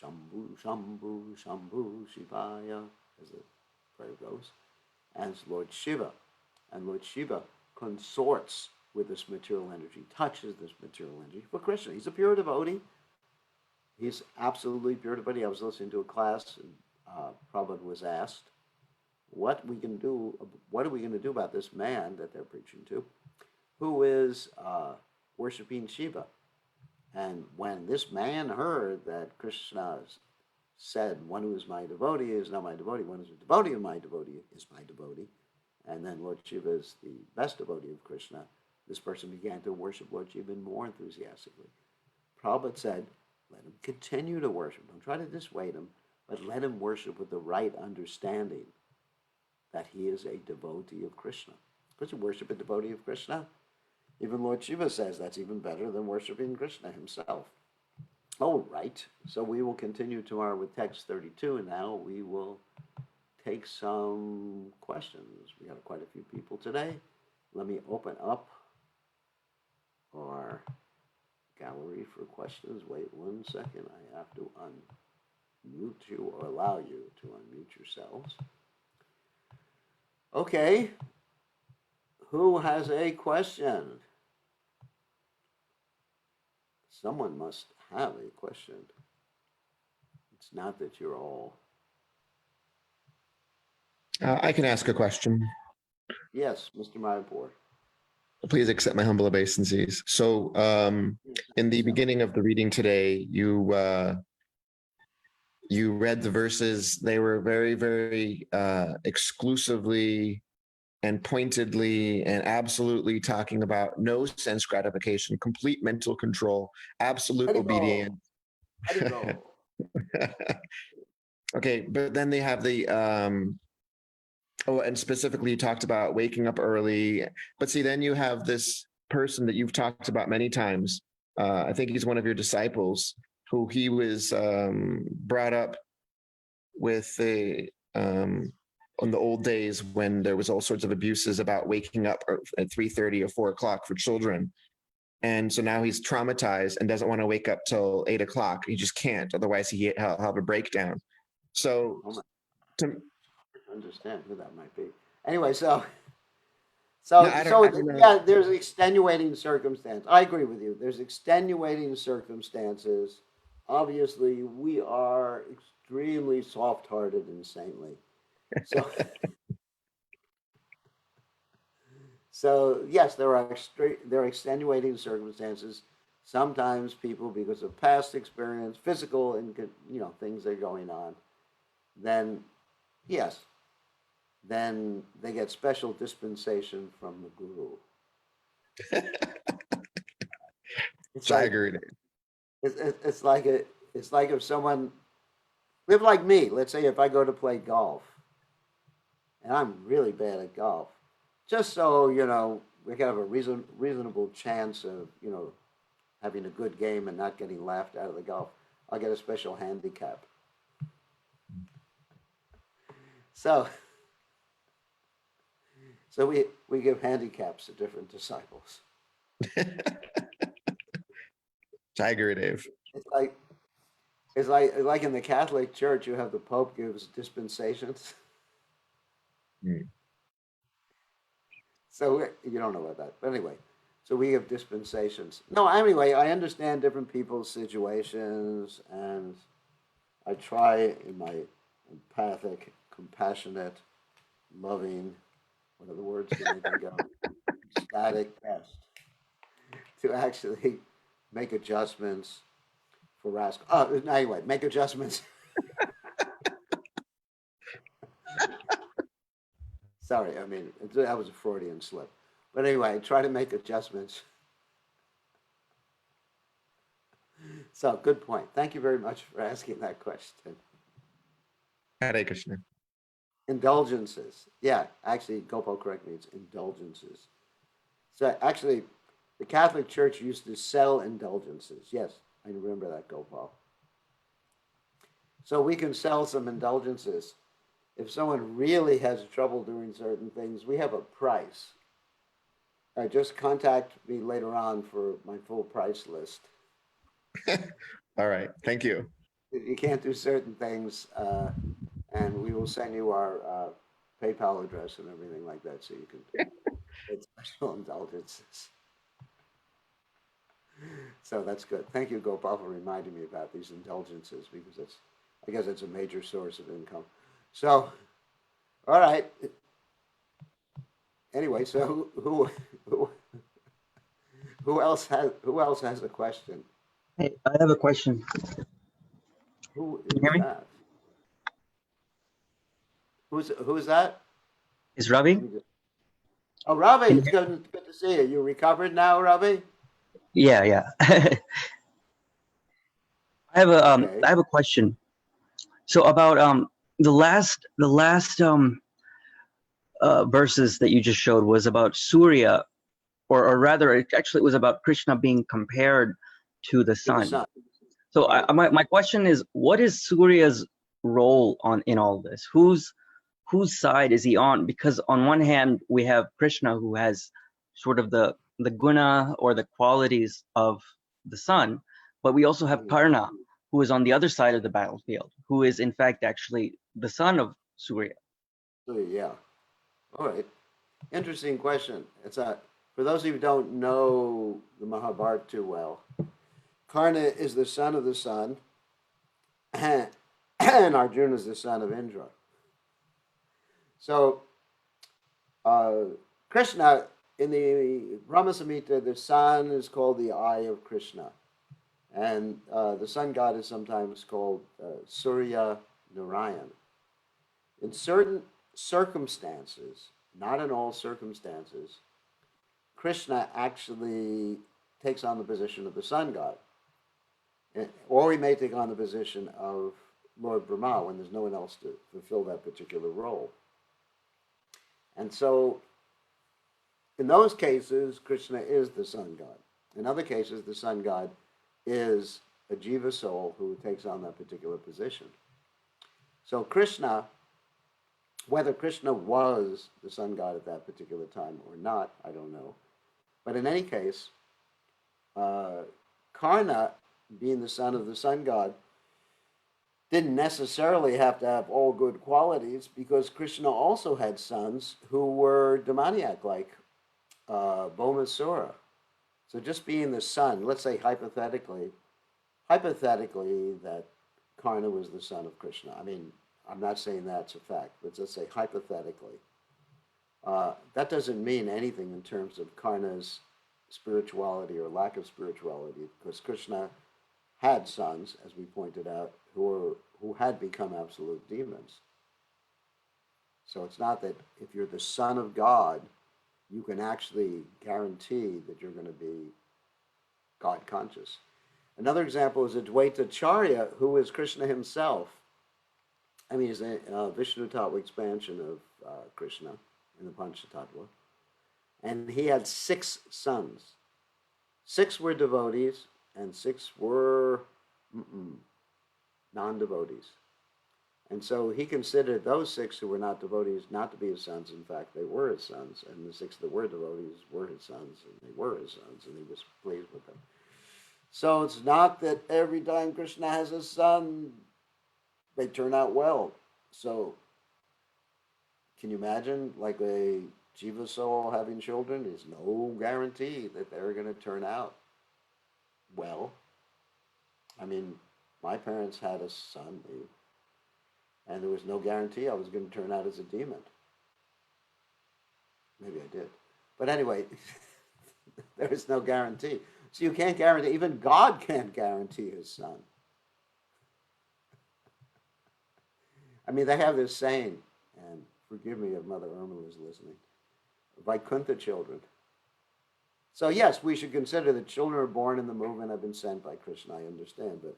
Shambhu, Shambhu, Shambhu, Shivaya, as the prayer goes, as Lord Shiva. And Lord Shiva consorts with this material energy, touches this material energy for Krishna. He's a pure devotee. He's absolutely pure devotee. I was listening to a class, and Prabhupada was asked, what are we going to do about this man that they're preaching to, who is worshiping Shiva? And when this man heard that Krishna said, one who is my devotee is not my devotee, one who is a devotee of my devotee is my devotee, and then Lord Shiva is the best devotee of Krishna, this person began to worship Lord Shiva even more enthusiastically. Prabhupada said, let him continue to worship. Don't try to dissuade him, but let him worship with the right understanding that he is a devotee of Krishna. Because you worship a devotee of Krishna, even Lord Shiva says that's even better than worshiping Krishna himself. All right, so we will continue tomorrow with text 32, and now we will take some questions. We got quite a few people today. Let me open up our gallery for questions. Wait 1 second. I have to unmute you or allow you to unmute yourselves. Okay. Who has a question? Someone must have a question. It's not that you're all... I can ask a question. Yes, Mr. Mayapur. Please accept my humble obeisances. So in the beginning of the reading today, you read the verses. They were very, very exclusively and pointedly and absolutely talking about no sense gratification, complete mental control, absolute obedience. Okay, but then they have the and specifically you talked about waking up early, but see, then you have this person that you've talked about many times. I think he's one of your disciples, who he was brought up with on the old days when there was all sorts of abuses about waking up at 3:30 or 4 o'clock for children. And so now he's traumatized and doesn't want to wake up till 8 o'clock. He just can't, otherwise he'll have a breakdown. So to understand who that might be. Anyway, No, I don't. I don't know. yeah, there's extenuating circumstance. I agree with you. There's extenuating circumstances. Obviously, we are extremely soft-hearted and saintly. So, so yes, there are extenuating circumstances. Sometimes people, because of past experience, physical and things that are going on, then yes, then they get special dispensation from the guru. It's like Staggered. it's like it's like if someone live like me. Let's say if I go to play golf, and I'm really bad at golf, just so we can have a reasonable chance of having a good game and not getting laughed out of the golf. I'll get a special handicap. So so we give handicaps to different disciples. Tiger Dave. It's like it's like in the Catholic Church, you have the Pope gives dispensations. Mm. So you don't know about that, but anyway, so we have dispensations. No, anyway, I understand different people's situations, and I try in my empathic, compassionate, loving, what are the words that make me go, ecstatic best, to actually make adjustments for rascal. Oh, anyway, make adjustments. Sorry, I mean that was a Freudian slip. But anyway, try to make adjustments. So good point. Thank you very much for asking that question. Hare Krishna. Indulgences. Yeah, actually, Gopal, correct me. It's indulgences. So actually, the Catholic Church used to sell indulgences. Yes, I remember that, Gopal. So we can sell some indulgences. If someone really has trouble doing certain things, we have a price. Just contact me later on for my full price list. All right. Thank you. If you can't do certain things, and we will send you our PayPal address and everything like that, so you can get special indulgences. So that's good. Thank you, Gopal, for reminding me about these indulgences, because I guess it's a major source of income. So, all right. Anyway, so who else has a question? Hey, I have a question. Who Can you is hear me? that? Who's that? Is Ravi? Oh, Robbie, Can you it's good to see you. You recovered now, Robbie? Yeah. I have a Okay. I have a question. So about the last verses that you just showed was about Surya, or rather, it was about Krishna being compared to the To the sun. sun. So Right. my question is, what is Surya's role in all this? Whose side is he on? Because on one hand, we have Krishna, who has sort of the guna, or the qualities of the sun, but we also have Karna, who is on the other side of the battlefield, who is in fact actually the son of Surya. So, yeah. All right. Interesting question. For those of you who don't know the Mahabharata too well, Karna is the son of the sun, and Arjuna is the son of Indra. So, Krishna, in the Brahma Samhita, the sun is called the eye of Krishna. And the sun god is sometimes called Surya Narayan. In certain circumstances, not in all circumstances, Krishna actually takes on the position of the sun god. Or he may take on the position of Lord Brahma when there's no one else to fulfill that particular role. And so, in those cases, Krishna is the sun god. In other cases, the sun god is a jiva soul who takes on that particular position. So Krishna, whether Krishna was the sun god at that particular time or not, I don't know. But in any case, Karna, being the son of the sun god, didn't necessarily have to have all good qualities, because Krishna also had sons who were demoniac, like Bhaumasura. So just being the son, let's say hypothetically that Karna was the son of Krishna. I mean, I'm not saying that's a fact, but let's say hypothetically. That doesn't mean anything in terms of Karna's spirituality or lack of spirituality, because Krishna had sons, as we pointed out, who had become absolute demons. So it's not that if you're the son of God, you can actually guarantee that you're going to be God conscious. Another example is Advaitacharya, who is Krishna himself. I mean, he's a Vishnu Tattva expansion of Krishna in the Panchatattva. And he had 6 sons. 6 were devotees, and 6 were non-devotees. And so he considered those 6 who were not devotees not to be his sons. In fact, they were his sons. And the 6 that were devotees were his sons, and they were his sons, and he was pleased with them. So it's not that every time Krishna has a son, they turn out well. So can you imagine, like a Jiva soul having children? There's no guarantee that they're going to turn out well. I mean, my parents had a son, and there was no guarantee I was going to turn out as a demon. Maybe I did. But anyway, there is no guarantee. So you can't guarantee, even God can't guarantee his son. I mean, they have this saying, and forgive me if Mother Irma is listening, Vaikuntha children. So yes, we should consider that children are born in the movement have been sent by Krishna, I understand, but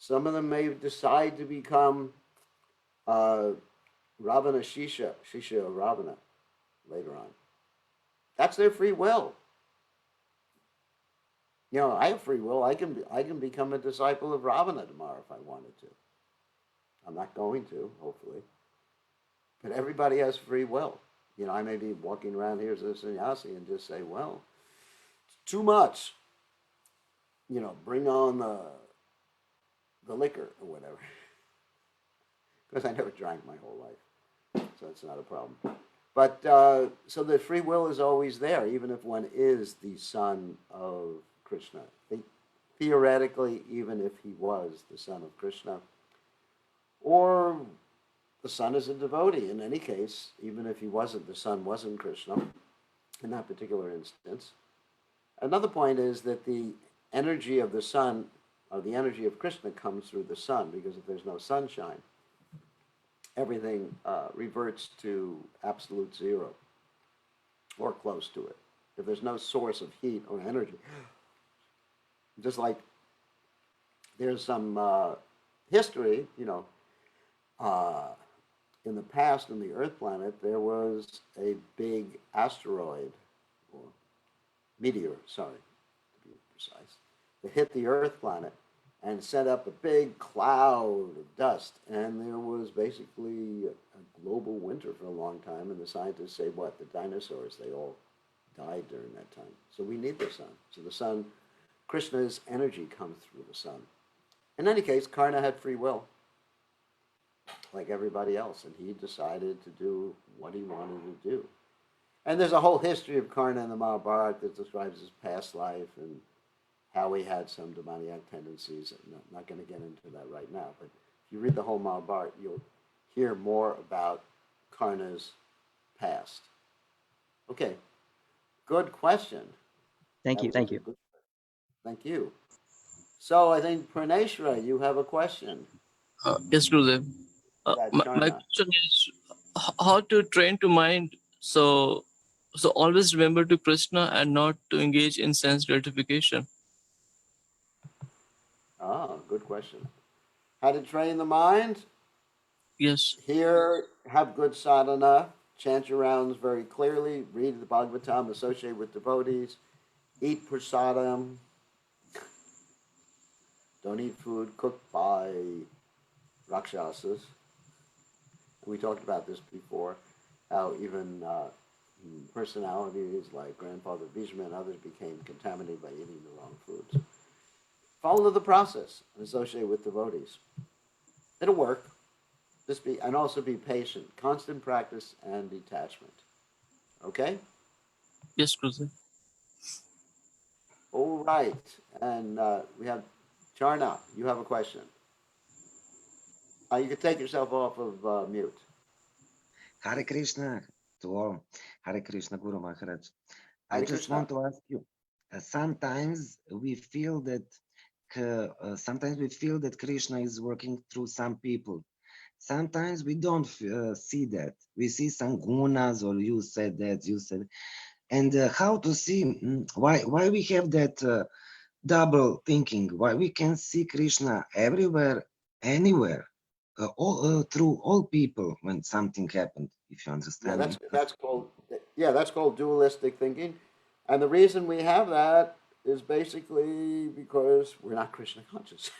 some of them may decide to become Ravana Shisha of Ravana later on. That's their free will. You know, I have free will. I can become a disciple of Ravana tomorrow if I wanted to. I'm not going to, hopefully. But everybody has free will. You know, I may be walking around here as a sannyasi and just say, well, it's too much. You know, bring on the liquor or whatever. Because I never drank my whole life. So it's not a problem. But so the free will is always there, even if one is the son of Krishna. Theoretically, even if he was the son of Krishna, or the son is a devotee. In any case, even if he wasn't, the son wasn't Krishna in that particular instance. Another point is that the energy of the sun, or the energy of Krishna, comes through the sun, because if there's no sunshine, everything reverts to absolute zero, or close to it. If there's no source of heat or energy, just like there's some history, you know, in the past in the Earth planet, there was a big asteroid, or meteor, sorry, to be precise, that hit the Earth planet and set up a big cloud of dust. And there was basically a global winter for a long time. And the scientists say, what? The dinosaurs, they all died during that time. So we need the sun. So the sun, Krishna's energy comes through the sun. In any case, Karna had free will, like everybody else. And he decided to do what he wanted to do. And there's a whole history of Karna in the Mahabharata that describes his past life and how he had some demoniac tendencies. I'm not going to get into that right now, but if you read the whole Mahabharata, you'll hear more about Karna's past. Okay, good question. Thank you. Thank you. Thank you. So I think Praneshra, you have a question. Yes, Gurudev. My question is how to train to mind so always remember to Krishna and not to engage in sense gratification. Ah, good question. How to train the mind? Yes. Here, have good sadhana, chant your rounds very clearly, read the Bhagavatam, associate with devotees, eat prasadam. Don't eat food cooked by rakshasas. We talked about this before, how even personalities like Grandfather Bhishma and others became contaminated by eating the wrong foods. Follow the process and associate with devotees. It'll work. And also be patient. Constant practice and detachment. Okay? Yes, Guruji. All right. And we have Charna. You have a question. You can take yourself off of mute. Hare Krishna to all. Hare Krishna, Guru Maharaj. I Hare just Krishna. want to ask you. Sometimes we feel that Krishna is working through some people. Sometimes we don't see that. We see some gunas, or you said that, and how to see why we have that double thinking, why we can see Krishna everywhere, anywhere, through all people when something happened, if you Yeah, understand me. that's called dualistic thinking. And the reason we have that is basically because we're not Krishna conscious.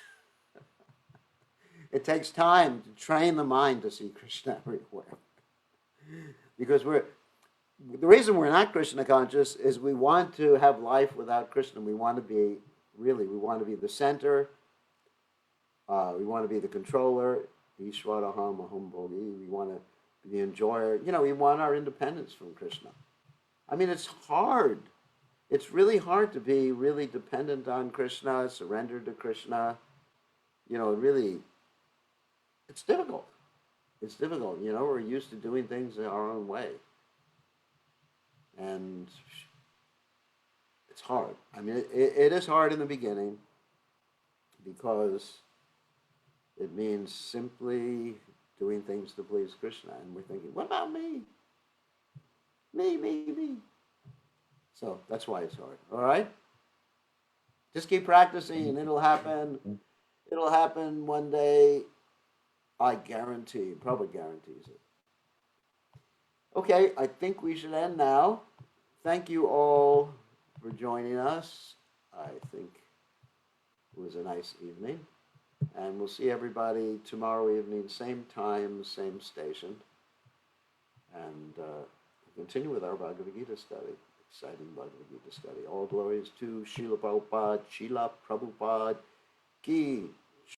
It takes time to train the mind to see Krishna everywhere. Because the reason we're not Krishna conscious is we want to have life without Krishna. We want to be the center. We want to be the controller. Ishwaraham aham bhogi. We want to be the enjoyer. We want our independence from Krishna. I mean, it's hard. It's really hard to be really dependent on Krishna, surrendered to Krishna. It's difficult. It's difficult. We're used to doing things in our own way. And it's hard. I mean, it is hard in the beginning because it means simply doing things to please Krishna. And we're thinking, what about me? Me. So that's why it's hard. All right? Just keep practicing and it'll happen. It'll happen one day. I guarantee. Probably guarantees it. Okay, I think we should end now. Thank you all for joining us. I think it was a nice evening. And we'll see everybody tomorrow evening, same time, same station. And continue with our Bhagavad Gita study. Exciting Bhagavad Gita study. All glories to Srila Prabhupada, Ki